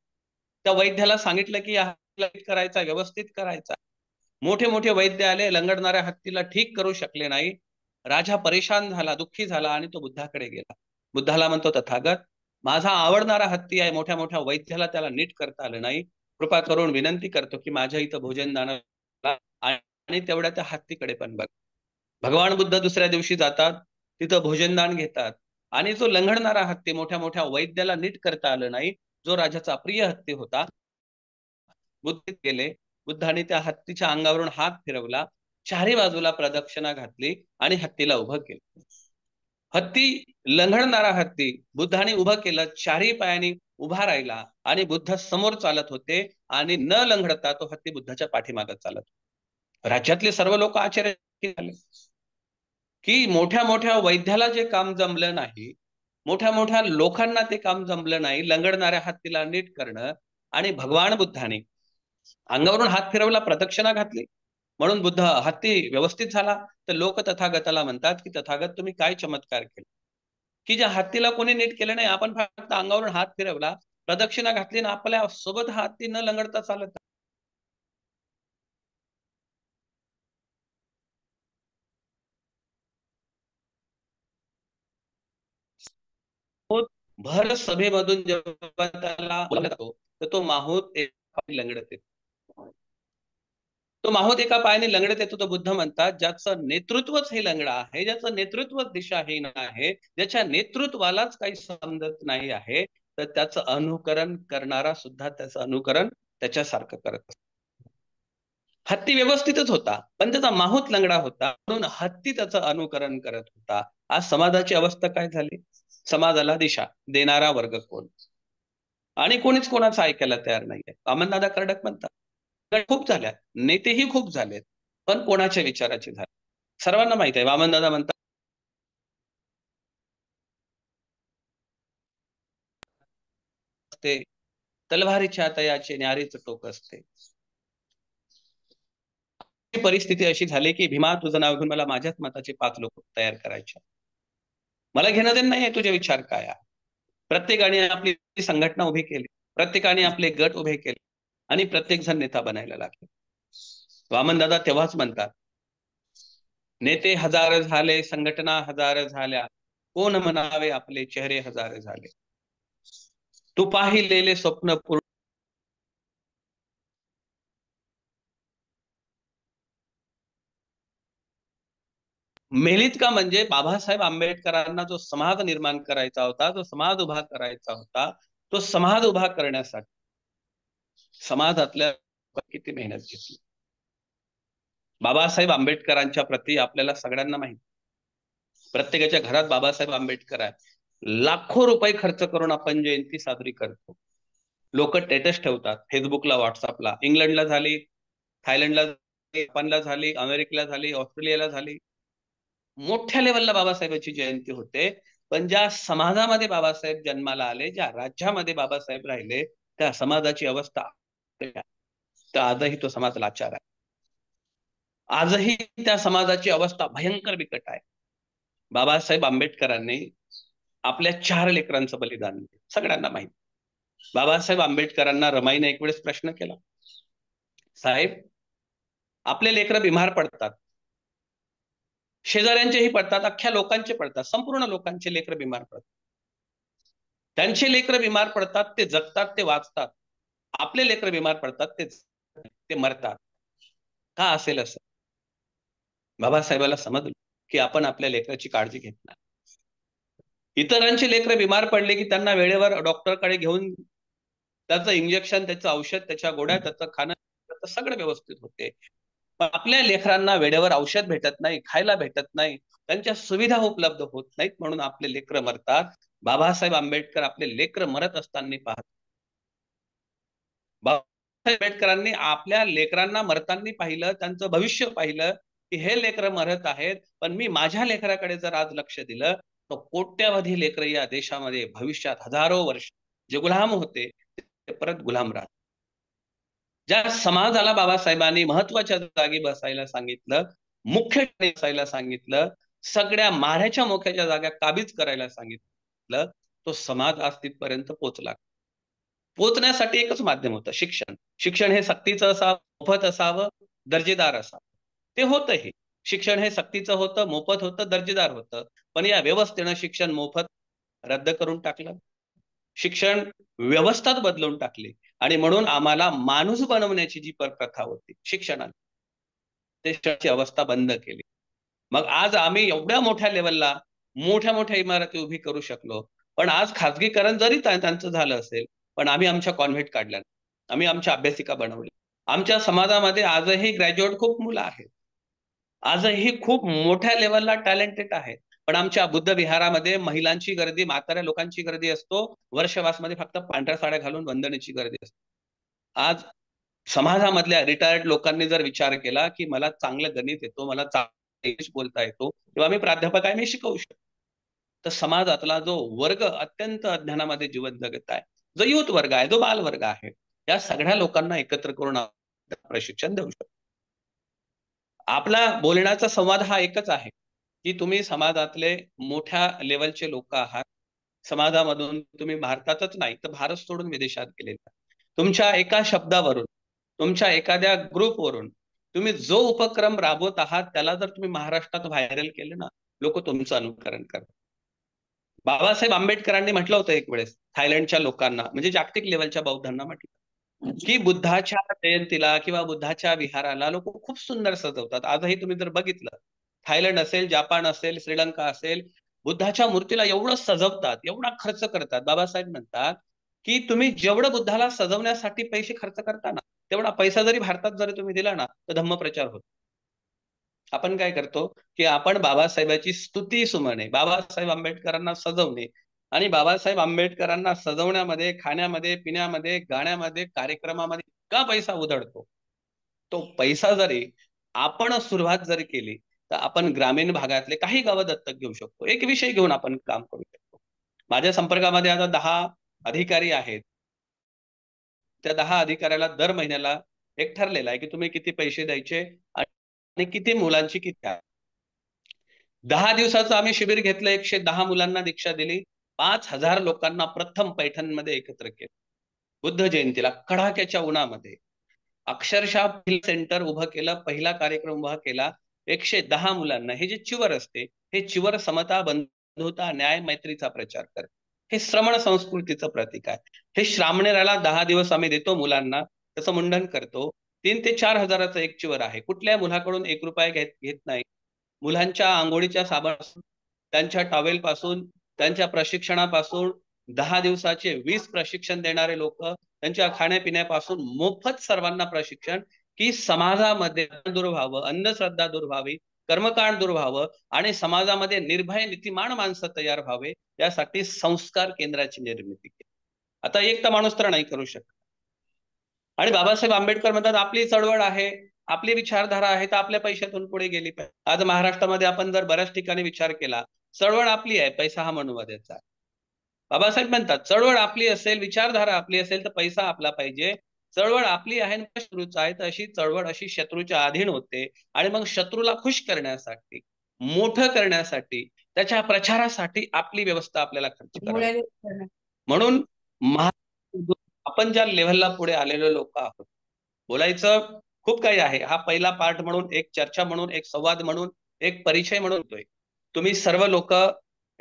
त्या वैद्याला सांगितलं की या हत्तीला नीट करायचा, व्यवस्थित करायचा. मोठे मोठे वैद्य आले, लंगडणाऱ्या हत्तीला ठीक करू शकले नाही. राजा परेशान झाला, दुःखी झाला आणि तो बुद्धाकडे गेला. बुद्धाला म्हणतो, तथागत, माझा आवडणारा हत्ती आहे, मोठ्या मोठ्या वैद्याला त्याला नीट करता आलं नाही. कृपा करून विनंती करतो की माझ्या इथं भोजन दान आणि तेवढ्या त्या हत्तीकडे पण बघ. भगवान बुद्ध दुसऱ्या दिवशी जातात, तिथं भोजनदान घेतात आणि जो लंगडणारा हत्ती, मोठ्या मोठ्या वैद्याला नीट करता आलं नाही, जो राजाचा अप्रिय हत्ती होता, बुद्ध गेले. बुद्धाने त्या हत्तीच्या अंगावरून हात फिरवला, चारी बाजूला प्रदक्षिणा घातली आणि हत्तीला उभं केलं. हत्ती, लंगडणारा हत्ती बुद्धाने उभं केलं, चारही पायाने उभा राहिला आणि बुद्ध समोर चालत होते आणि न लंगडता तो हत्ती बुद्धाच्या पाठीमागे चालत. राज्यातले सर्व लोक आश्चर्य झाले की मोठ्या मोठ्या वैद्याला जे काम जमलं नाही, मोठ्या मोठ्या लोकांना ते काम जमलं नाही, लंगडणाऱ्या हत्तीला नीट करणं, आणि भगवान बुद्धाने अंगावरून हात फिरवला, प्रदक्षिणा घातली, म्हणून बुद्ध हत्ती व्यवस्थित झाला. तर लोक तथागताला म्हणतात की तथागत तुम्ही काय चमत्कार केला की ज्या हत्तीला कोणी नीट केलं नाही, आपण फक्त अंगावरून हात फिरवला, प्रदक्षिणा घातली ना आपल्या सोबत हा हत्ती न लंगडता चालत. भर सभेमधून जेव्हा त्याला बोलवला जातो तर तो माहूत एका पायाने लंगडत येतो. तो माहूत एका पायाने लंगडत येतो. तो बुद्ध म्हणतात ज्याचं नेतृत्वच हे लंगडा आहे, ज्याचं नेतृत्वच दिशाहीन आहे, ज्याच्या नेतृत्वालाच काही समजत नाही आहे, तर त्याचं अनुकरण करणारा सुद्धा त्याचं अनुकरण त्याच्यासारखं करत असतो. हत्ती व्यवस्थितच होता पण त्याचा माहूत लंगडा होता, म्हणून हत्ती त्याचं अनुकरण करत होता. आज समाजाची अवस्था काय झाली. समाजाला दिशा देणारा वर्ग कोण, आणि कोणीच कोणाचं ऐकायला तयार नाहीये. वामनदादा कर्डक म्हणतात खूप झाल्या, नेतेही खूप झालेत, पण कोणाच्या विचाराचे झाले. सर्वांना माहित आहे, वामनदादा म्हणतात तलवारीच्या तयाचे न्यारीच टोक असते. परिस्थिती अशी झाली की भीमा तुझं नाव घेऊन मला माझ्याच मताचे 5 लोक तयार करायचे. मला घेणं देणं नाहीये तुझे विचार काय आहे. प्रत्येकाने आपली संघटना उभी केली, प्रत्येकाने आपले गट उभे केले आणि प्रत्येक जण नेता बनायला लागले. वामनदादा तेव्हाच म्हणतात नेते हजार झाले, संघटना हजार झाल्या, कोण म्हणावे आपले चेहरे हजार झाले. तू पाहिलेले स्वप्न पूर्ण मेलीत का, म्हणजे बाबासाहेब आंबेडकरांना जो समाज निर्माण करायचा होता, जो समाज उभा करायचा होता, तो समाज उभा करण्यासाठी समाजातल्या किती मेहनत घेतली. बाबासाहेब आंबेडकरांच्या प्रती आपल्याला सगळ्यांना माहिती, प्रत्येकाच्या घरात बाबासाहेब आंबेडकर आहे. लाखो रुपये खर्च करून आपण जयंती साजरी करतो. लोक स्टेटस ठेवतात फेसबुकला, व्हॉट्सअपला. इंग्लंडला झाली, थायलंडला झाली, जपानला झाली, अमेरिकेला झाली, ऑस्ट्रेलियाला झाली. मोठ्या लेवलला बाबासाहेबांची जयंती होते. पण ज्या समाजामध्ये बाबासाहेब जन्माला आले, ज्या राज्यामध्ये बाबासाहेब राहिले, त्या समाजाची अवस्था तर आजही तो समाज लाचार आहे. आजही त्या समाजाची अवस्था भयंकर बिकट आहे. बाबासाहेब आंबेडकरांनी आपल्या 4 लेकरांचं बलिदान दिलं, सगळ्यांना माहिती. बाबासाहेब आंबेडकरांना रमाईने एक वेळेस प्रश्न केला, साहेब आपले लेकरं बिमार पडतात, शेजाऱ्यांचेही पडतात, अख्ख्या लोकांचे पडतात, संपूर्ण लोकांचे लेकरं बिमार पडतात. त्यांचे लेकरं बिमार पडतात, ते जगतात, ते वाचतात. आपले लेकरं बिमार पडतात, ते मरतात. का असेल असं? बाबासाहेबाला समजलं की आपण आपल्या लेकराची काळजी घेत नाही. इतरांचे लेकरं बिमार पडले की त्यांना वेळेवर डॉक्टरकडे घेऊन त्याचं इंजेक्शन, त्याचं औषध, त्याच्या गोळ्या, त्याचं खाणं, त्याचं सगळं व्यवस्थित होते. पण आपल्या लेकरांना वेळेवर औषध भेटत नाही, खायला भेटत नाही, त्यांच्या सुविधा उपलब्ध होत नाहीत, म्हणून आपले लेकरं मरतात. बाबासाहेब आंबेडकर आपले लेकरं मरत असताना पाहत. बाबासाहेब आंबेडकरांनी आपल्या लेकरांना मरताना पाहिलं, त्यांचं भविष्य पाहिलं की हे लेकरं मरत आहेत, पण मी माझ्या लेकराकडे जर आज लक्ष दिलं तर कोट्यावधी लेकरं या देशामध्ये भविष्यात हजारो वर्ष जे गुलाम होते ते परत गुलाम राहतात. ज्या समाजाला बाबासाहेबांनी महत्वाच्या जागी बसायला सांगितलं, मुख्य बसायला सांगितलं, सगळ्या माऱ्याच्या मोक्याच्या जागा काबीज करायला सांगितलं, तो समाज आज तिथपर्यंत पोहोचला. पोहोचण्यासाठी एकच माध्यम होतं, शिक्षण. शिक्षण हे सक्तीचं असावं, मोफत असावं, दर्जेदार असावं. ते होतंही. शिक्षण हे सक्तीचं होतं, मोफत होतं, दर्जेदार होतं. पण या व्यवस्थेनं शिक्षण मोफत रद्द करून टाकलं, शिक्षण व्यवस्थाच बदलून टाकली, आणि म्हणून आम्हाला माणूस बनवण्याची जी प्रथा होती शिक्षणात, ते शिक्षणाची अवस्था बंद केली. मग आज आम्ही एवढ्या मोठ्या लेवलला मोठ्या मोठ्या इमारती उभी करू शकलो. पण आज खाजगीकरण जरी त्यांचं झालं असेल, पण आम्ही आमच्या कॉन्व्हेंट काढल्या, आम्ही आमच्या अभ्यासिका बनवल्या. आमच्या समाजामध्ये आजही ग्रॅज्युएट खूप मुलं आहेत, आजही खूप मोठ्या लेवलला टॅलेंटेड आहेत. पण आमच्या बुद्ध विहारामध्ये महिलांची गर्दी, म्हाताऱ्या लोकांची गर्दी असतो, वर्षवासमध्ये फक्त पांढऱ्या साड्या घालून वंदनेची गर्दी असते. आज समाजामधल्या रिटायर्ड लोकांनी जर विचार केला की मला चांगलं गणित येतो, मला चांगलं इंग्लिश बोलता येतो, किंवा मी प्राध्यापक आहे, मी शिकवू शकतो, तर समाजातला जो वर्ग अत्यंत अज्ञानामध्ये जीवन जगत आहे, जो युथ वर्ग आहे, जो बाल वर्ग आहे, या सगळ्या लोकांना एकत्र करून प्रशिक्षण देऊ शकतो. आपला बोलण्याचा संवाद हा एकच आहे की तुम्ही समाजातले मोठ्या लेवलचे लोक आहात. समाजामधून तुम्ही भारतातच नाही तर भारत सोडून विदेशात गेलेला, तुमच्या एका शब्दावरून, तुमच्या एखाद्या ग्रुपवरून तुम्ही जो उपक्रम राबवत आहात त्याला जर तुम्ही महाराष्ट्रात व्हायरल केले ना, लोक तुमचं अनुकरण करतात. बाबासाहेब आंबेडकरांनी म्हटलं होतं एक वेळेस थायलंडच्या लोकांना, म्हणजे जागतिक लेवलच्या बौद्धांना म्हटलं की बुद्धाच्या जयंतीला किंवा बुद्धाच्या विहाराला लोक खूप सुंदर सजवतात. आजही तुम्ही जर बघितलं, थायलंड असेल, जापान असेल, श्रीलंका असेल, बुद्धाच्या मूर्तीला एवढं सजवतात, एवढा खर्च करतात. बाबासाहेब म्हणतात की तुम्ही जेवढं बुद्धाला सजवण्यासाठी पैसे खर्च करता ना, तेवढा पैसा जरी भारतात जरी तुम्ही दिला ना, तर धम्मप्रचार होतो. आपण काय करतो की आपण बाबासाहेबांची स्तुती सुमने, बाबासाहेब आंबेडकरांना सजवणे, आणि बाबासाहेब आंबेडकरांना सजवण्यामध्ये, खाण्यामध्ये, पिण्यामध्ये, गाण्यामध्ये, कार्यक्रमामध्ये इतका पैसा उधळतो. तो पैसा जरी आपण सुरुवात जरी केली तर आपण ग्रामीण भागातले काही गावं दत्तक घेऊ शकतो. एक विषय घेऊन आपण काम करू शकतो. माझ्या संपर्कामध्ये आता 10 अधिकारी आहेत. त्या 10 अधिकाऱ्याला दर महिन्याला एक ठरलेलं आहे की तुम्ही किती पैसे द्यायचे आणि किती मुलांची किती आहे. 10 दिवसाचं आम्ही शिबिर घेतलं, 110 मुलांना दीक्षा दिली, 5000 लोकांना प्रथम पैठणमध्ये एकत्र केलं. बुद्ध जयंतीला कडाक्याच्या उन्हामध्ये अक्षरशः सेंटर उभं केलं, पहिला कार्यक्रम उभा केला. 110 मुलांना हे जे चिवर असते, हे चिवर समता, बंधुता, न्याय, मैत्रीचा प्रचार करते. हे श्रमण संस्कृतीचं प्रतीक आहे. हे श्रामणेराला 10 दिवस आम्ही देतो मुलांना, त्याचं मुंडन करतो. 3 ते 4 हजाराचं एक चिवर आहे. कुठल्या मुलाकडून 1 रुपया घेत नाही. मुलांच्या आंघोळीच्या साबण, त्यांच्या टॉवेल पासून, त्यांच्या प्रशिक्षणापासून, 10 दिवसाचे 20 प्रशिक्षण देणारे लोक, त्यांच्या खाण्यापिण्यापासून मोफत सर्वांना प्रशिक्षण, की समाजामध्ये दूर व्हावं, अंधश्रद्धा दूर व्हावी, कर्मकांड दूर व्हावं आणि समाजामध्ये निर्भय नीतिमान माणसं तयार व्हावे, यासाठी संस्कार केंद्राची निर्मिती केली. आता एकटा माणूस तर नाही करू शकत. आणि बाबासाहेब आंबेडकर म्हणतात आपली चळवळ आहे, आपली विचारधारा आहे, तर आपल्या पैशातून पुढे गेली पाहिजे. आज महाराष्ट्रामध्ये आपण जर बऱ्याच ठिकाणी विचार केला, चळवळ आपली आहे, पैसा हा मनुवाद्याचा. बाबासाहेब म्हणतात चळवळ आपली असेल, विचारधारा आपली असेल, तर पैसा आपला पाहिजे. चळवळ आपली आहे आणि शत्रूचा आहे, तर अशी चळवळ अशी शत्रूच्या अधीन होते. आणि मग शत्रूला खुश करण्यासाठी, मोठं करण्यासाठी, त्याच्या प्रचारासाठी आपली व्यवस्था आपल्याला खर्च करावी. म्हणून आपण ज्या लेव्हलला पुढे आलेलो लोक आहोत, बोलायचं खूप काही आहे. हा पहिला पार्ट म्हणून, एक चर्चा म्हणून, एक संवाद म्हणून, एक परिचय म्हणून होतोय. तुम्ही सर्व लोक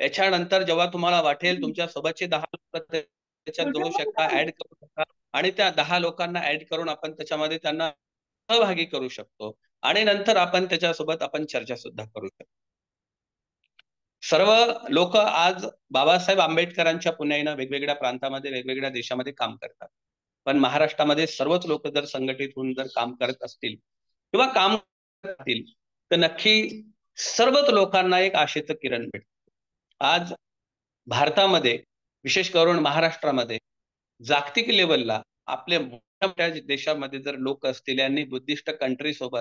याच्यानंतर जेव्हा तुम्हाला वाटेल तुमच्या सोबतचे 10 लोक त्याच्यात जोडू शकता, ऍड करू शकता आणि त्या 10 लोकांना ऍड करून आपण त्याच्यामध्ये त्यांना सहभागी करू शकतो आणि नंतर आपण त्याच्यासोबत आपण चर्चा सुद्धा करू शकतो. सर्व लोक आज बाबासाहेब आंबेडकरांच्या पुण्याईनं वेगवेगळ्या प्रांतामध्ये, वेगवेगळ्या देशामध्ये काम करतात. पण महाराष्ट्रामध्ये सर्वच लोक जर संघटित होऊन जर काम करत असतील किंवा काम करत असतील, तर नक्की सर्वच लोकांना एक आशेचं किरण भेटतं. आज भारतामध्ये, विशेष करून महाराष्ट्रामध्ये, जागतिक लेवलला आपल्या मोठ्या देशामध्ये जर लोक असतील, यांनी बुद्धिस्ट कंट्री सोबत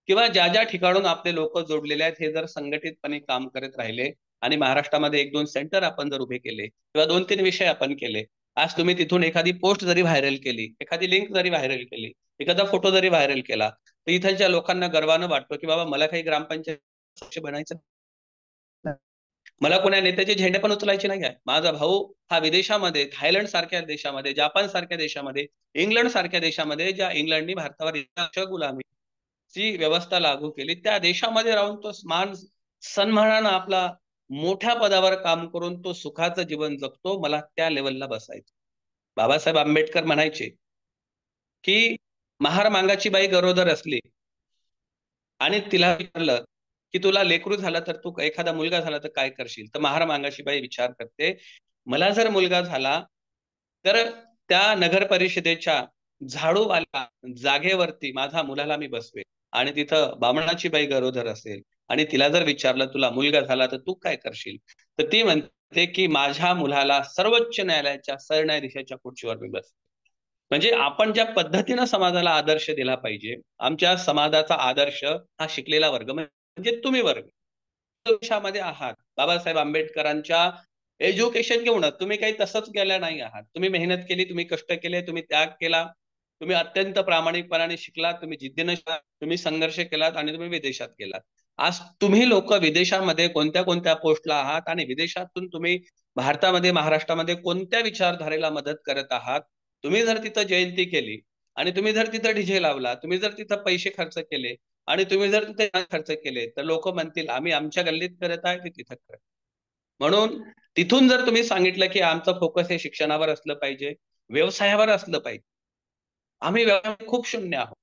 किंवा ज्या ज्या ठिकाणून आपले लोक जोडलेले आहेत, हे जर संघटितपणे काम करत राहिले आणि महाराष्ट्रामध्ये 1-2 सेंटर आपण जर उभे केले किंवा 2-3 विषय आपण केले, आज तुम्ही तिथून एखादी पोस्ट जरी व्हायरल केली, एखादी लिंक जरी व्हायरल केली, एखादा फोटो जरी व्हायरल केला, तर इथलच्या लोकांना गर्वानं वाटतो की बाबा मला काही ग्रामपंचायत बनायचं, मला कोणा नेत्याचे झेंडे पण उचलायचे नाही आहे. माझा भाऊ हा विदेशामध्ये, थायलंड सारख्या देशामध्ये, जपान सारख्या देशामध्ये, इंग्लंड सारख्या देशामध्ये, ज्या इंग्लंडनी भारतावर गुलामीची व्यवस्था लागू केली, त्या देशामध्ये राहून तो मान सन्मानानं आपला मोठ्या पदावर काम करून तो सुखाचं जीवन जगतो. मला त्या लेवलला बसायचं. बाबासाहेब आंबेडकर म्हणायचे की महार मांगाची बाई गरोदर असली आणि तिला विचारलं की तुला लेकरू झाला तर तू, एखादा मुलगा झाला तर काय करशील, तर महार मांगाची बाई विचार करते, मला जर मुलगा झाला तर त्या नगर परिषदेच्या झाडूवाल्या जागेवरती माझा मुलाला मी बसवेन आणि तिथं बामणाची बाई गरोदर असेल आणि तिला जर विचारलं तुला मुलगा झाला तर तू काय करशील, तर ती म्हणते की माझ्या मुलाला सर्वोच्च न्यायालयाच्या सरन्यायाधीशाच्या खुर्चीवर मी बस. म्हणजे आपण ज्या पद्धतीनं समाजाला आदर्श दिला पाहिजे, आमच्या समाजाचा आदर्श हा शिकलेला वर्ग, म्हणजे तुम्ही वर्ग देशामध्ये आहात. बाबासाहेब आंबेडकरांच्या एज्युकेशन घेऊनच तुम्ही काही तसंच गेल्या नाही आहात. तुम्ही मेहनत केली, तुम्ही कष्ट केले, तुम्ही त्याग केला, तुम्ही अत्यंत प्रामाणिकपणाने शिकलात, तुम्ही जिद्दीने शिकलात, तुम्ही संघर्ष केलात आणि तुम्ही विदेशात गेलात. आज तुम्ही लोक विदेशामध्ये कोणत्या कोणत्या पोस्टला आहात आणि विदेशातून तुम्ही भारतामध्ये, महाराष्ट्रामध्ये कोणत्या विचारधारेला मदत करत आहात. तुम्ही जर तिथं जयंती केली आणि तुम्ही जर तिथं डीजे लावला, तुम्ही जर तिथं पैसे खर्च केले आणि तुम्ही जर तिथे खर्च केले, तर लोक म्हणतील आम्ही आमच्या गल्लीत करत आहे, ते तिथं करत. म्हणून तिथून जर तुम्ही सांगितलं की आमचं फोकस हे शिक्षणावर असलं पाहिजे, व्यवसायावर असलं पाहिजे, आम्ही व्यवसाय खूप शून्य आहोत.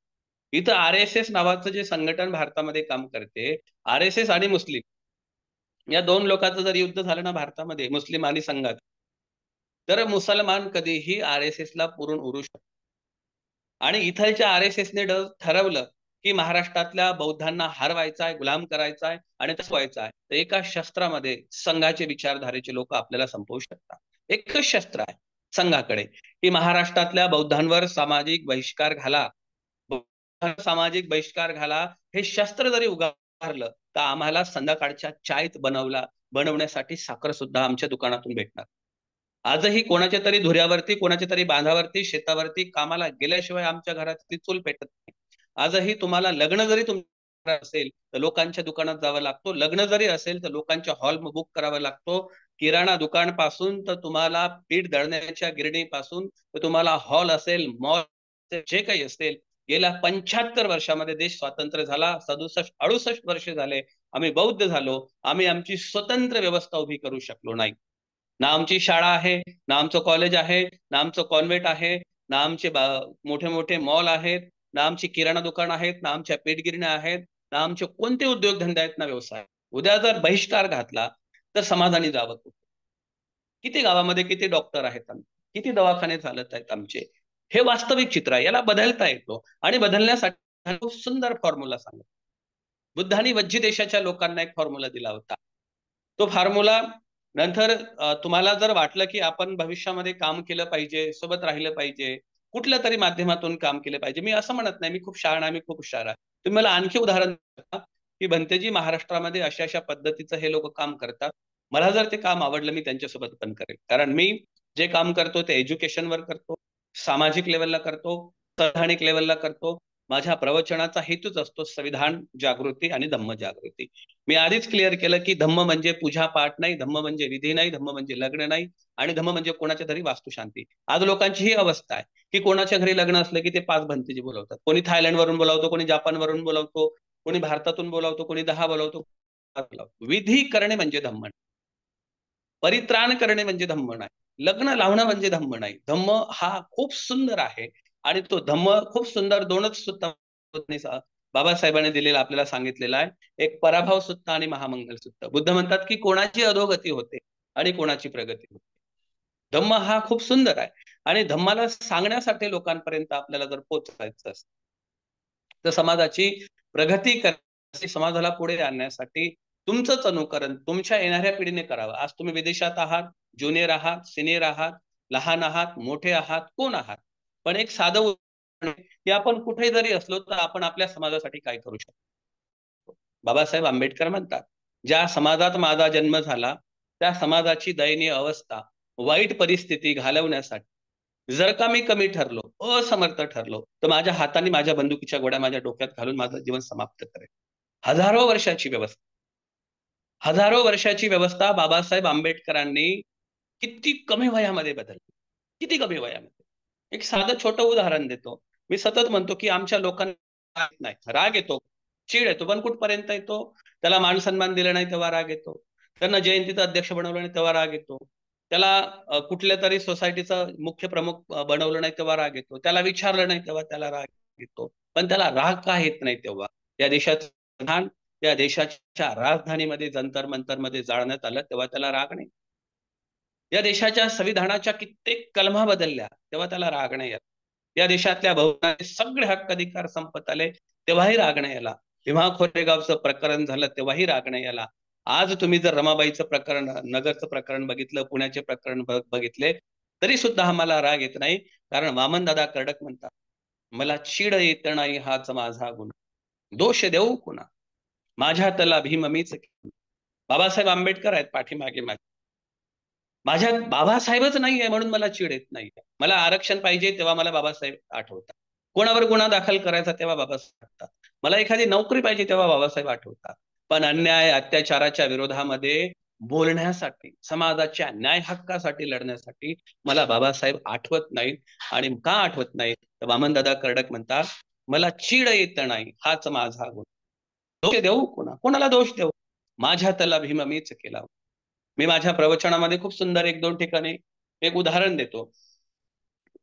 इथं RSS नावाचं जे संघटन भारतामध्ये काम करते, RSS आणि मुस्लिम या 2 लोकांचं जर युद्ध झालं ना भारतामध्ये, मुस्लिम आणि संघात, तर मुसलमान कधीही RSS ला पुरून उरू शकतो. आणि इथलच्या RSS ने ठरवलं की महाराष्ट्रातल्या बौद्धांना हरवायचा आहे, गुलाम करायचा आहे आणि तसं व्हायचं आहे, तर एका शस्त्रामध्ये संघाचे विचारधारेचे लोक आपल्याला संपवू शकतात. एकच शस्त्र आहे संघाकडे की महाराष्ट्रातल्या बौद्धांवर सामाजिक बहिष्कार घाला, सामाजिक बहिष्कार घाला. हे शस्त्र जरी उगारलं तर आम्हाला संध्याकाळच्या चायत बनवण्यासाठी साखर सुद्धा आमच्या दुकानातून भेटणार. आजही कोणाच्या तरी धुऱ्यावरती, कोणाच्या तरी बांधावरती, शेतावरती कामाला गेल्याशिवाय आमच्या घरातली चूल पेटत नाही. आजही तुम्हाला लग्न जरी तुमचं असेल तर लोकांच्या दुकानात जावं लागतो, लग्न जरी असेल तर लोकांच्या हॉल बुक करावा लागतो. किराणा दुकान पासून तर तुम्हाला पीठ दळण्याच्या गिरणीपासून तर तुम्हाला हॉल असेल, मॉल, जे काही असेल, गेल्या 75 वर्षामध्ये देश स्वातंत्र्य झाला, 67-68 वर्ष झाले आम्ही बौद्ध झालो, आम्ही आमची स्वतंत्र व्यवस्था उभी करू शकलो नाही. ना आमची शाळा आहे, ना आमचं कॉलेज आहे, ना आमचं कॉन्व्हेंट आहे, ना आमचे मोठे मोठे मॉल आहेत, ना आमची किराणा दुकान आहेत, ना आमच्या पेटगिरण्या आहेत, ना आमचे कोणते उद्योगधंदे आहेत, ना व्यवसाय. उद्या जर बहिष्कार घातला तर समाधानी जावं. किती गावामध्ये किती डॉक्टर आहेत, किती दवाखाने चालत आहेत आमचे, हे वास्तविक चित्र आहे. याला बदलता येतो आणि बदलण्यासाठी खूप सुंदर फॉर्म्युला सांगितला. बुद्धांनी वज्जी देशाच्या लोकांना एक फॉर्म्युला दिला होता. तो फॉर्म्युला नंतर तुम्हाला जर वाटलं की आपण भविष्यामध्ये काम केलं पाहिजे, सोबत राहिलं पाहिजे, कुठल्या तरी माध्यमातून काम केलं पाहिजे, मी असं म्हणत नाही मी खूप शहाणा आहे, मी खूप हुशार आहे. तुम्ही मला आणखी उदाहरण द्या की भंतेजी महाराष्ट्रामध्ये अशा अशा पद्धतीचं हे लोक काम करतात, मला जर ते काम आवडलं मी त्यांच्यासोबत पण करेल. कारण मी जे काम करतो ते एज्युकेशनवर करतो, सामाजिक लेवलला करतो, संवैधानिक लेवलला करतो. माझ्या प्रवचनाचा हेतूच असतो संविधान जागृती आणि धम्म जागृती. मी आधीच क्लिअर केलं की धम्म म्हणजे पूजा पाठ नाही, धम्म म्हणजे विधी नाही, धम्म म्हणजे लग्न नाही, आणि धम्म म्हणजे कोणाच्या तरी वास्तुशांती. आज लोकांची ही अवस्था आहे की कोणाच्या घरी लग्न असलं की ते 5 भंतेजी बोलवतात. कोणी थायलंड वरून बोलावतो, कोणी जापान वरून बोलावतो, कोणी भारतातून बोलावतो, कोणी 10 बोलावतो. विधी करणे म्हणजे धम्म, परित्राण करणे म्हणजे धम्म नाही, लग्न लावणं म्हणजे धम्म नाही. धम्म हा खूप सुंदर आहे आणि तो धम्म खूप सुंदर दोनच सुत्त बाबासाहेबांनी दिलेला आपल्याला सांगितलेला आहे, एक पराभव सुत्त आणि महामंगल सुत्त. बुद्ध म्हणतात की कोणाची अधोगती होते आणि कोणाची प्रगती होते. धम्म हा खूप सुंदर आहे आणि धम्माला सांगण्यासाठी लोकांपर्यंत आपल्याला जर पोहोचायचं असेल तर समाजाची प्रगती करण्यासाठी, समाजाला पुढे आणण्यासाठी तुमचंच अनुकरण तुमच्या येणाऱ्या पिढीने करावं. आज तुम्ही विदेशात आहात, ज्युनियर आहात, सिनियर आहात, लहान आहात, मोठे आहात, कोण आहात, पण एक साधं उदाहरण की आपण कुठे जरी असलो तर आपण आपल्या समाजासाठी काय करू शकतो. बाबासाहेब आंबेडकर म्हणतात, ज्या समाजात माझा जन्म झाला त्या समाजाची दयनीय अवस्था, वाईट परिस्थिती घालवण्यासाठी जर का मी कमी ठरलो, असमर्थ ठरलो, तर माझ्या हाताने माझ्या बंदुकीच्या गोळ्या माझ्या डोक्यात घालून माझं जीवन समाप्त करेल. हजारो वर्षाची व्यवस्था, हजारो वर्षाची व्यवस्था बाबासाहेब आंबेडकरांनी किती कमी वयामध्ये बदलली, किती कमी वयामध्ये. एक साधं छोटं उदाहरण देतो. मी सतत म्हणतो की आमच्या लोकांना नाही, राग येतो, चीड येतो, पण कुठपर्यंत येतो, त्याला मान सन्मान दिला नाही तेव्हा राग येतो, त्यांना जयंतीचा अध्यक्ष बनवलं नाही तेव्हा राग येतो, त्याला कुठल्या तरी सोसायटीचं मुख्य प्रमुख बनवलं नाही तेव्हा राग येतो, त्याला विचारलं नाही तेव्हा त्याला राग येतो. पण त्याला राग का येत नाही तेव्हा? त्या देशाचं त्या देशाच्या राजधानीमध्ये जंतर मंतर मध्ये जाळण्यात आलं तेव्हा त्याला राग नाही. या देशाच्या संविधानाच्या कित्येक कलमा बदलल्या तेव्हा त्याला राग नाही आला. या देशातल्या बहुतांश सगळे हक्क अधिकार संपत आले तेव्हाही राग नाही आला. भीमा कोरेगावचं प्रकरण झालं तेव्हाही राग नाही आला. आज तुम्ही जर रमाबाईचं प्रकरण, नगरचं प्रकरण बघितलं, पुण्याचे प्रकरण बघितले, तरी सुद्धा आम्हाला राग येत नाही. कारण वामनदादा कर्डक म्हणतात, मला चीड येत नाही हाच माझा गुन्हा, दोष देऊ कुणा, माझ्यातला भीम मीच. बाबासाहेब आंबेडकर आहेत पाठीमागे माझ्यात बाबासाहेबच नाहीये म्हणून मला चीड येत नाही. मला आरक्षण पाहिजे तेव्हा मला बाबासाहेब आठवतात, कोणावर गुन्हा दाखल करायचा तेव्हा बाबासाहेब आठवतात, मला एखादी नोकरी पाहिजे तेव्हा बाबासाहेब आठवतात. पण अन्याय अत्याचाराच्या विरोधामध्ये बोलण्यासाठी, समाजाच्या न्याय हक्कासाठी लढण्यासाठी मला बाबासाहेब आठवत नाहीत. आणि का आठवत नाही तर वामनदादा कर्डक म्हणतात, मला चीड येत नाही हाच माझा गुन्हा, दोष देऊ कोणाला दोष देऊ, माझ्यातला भीम मीच केला. मी माझ्या प्रवचनामध्ये खूप सुंदर 1-2 ठिकाणी एक उदाहरण देतो.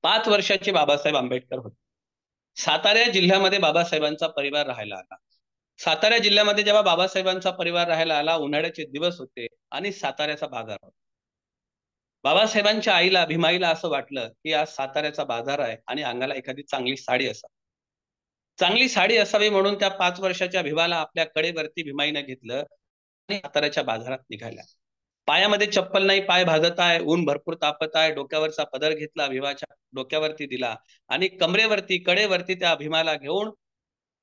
5 वर्षाचे बाबासाहेब आंबेडकर होते. सातारा जिल्ह्यामध्ये बाबासाहेबांचा परिवार राहायला आला. सातारा जिल्ह्यामध्ये जेव्हा बाबासाहेबांचा परिवार राहायला आला, उन्हाळ्याचे दिवस होते आणि साताऱ्याचा बाजार होता. बाबासाहेबांच्या आईला, भीमाईला असं वाटलं की आज साताऱ्याचा बाजार आहे आणि अंगाला एखादी चांगली साडी असावी. चांगली साडी असावी म्हणून त्या 5 वर्षाच्या भीमाला आपल्या कडेवरती भीमाईनं घेतलं आणि साताऱ्याच्या बाजारात निघाल्या. पायामध्ये चप्पल नाही, पाय भाजत आहे, ऊन भरपूर तापत आहे, डोक्यावरचा पदर घेतला, भीमाच्या डोक्यावरती दिला आणि कमरेवरती, कडेवरती त्या भीमाला घेऊन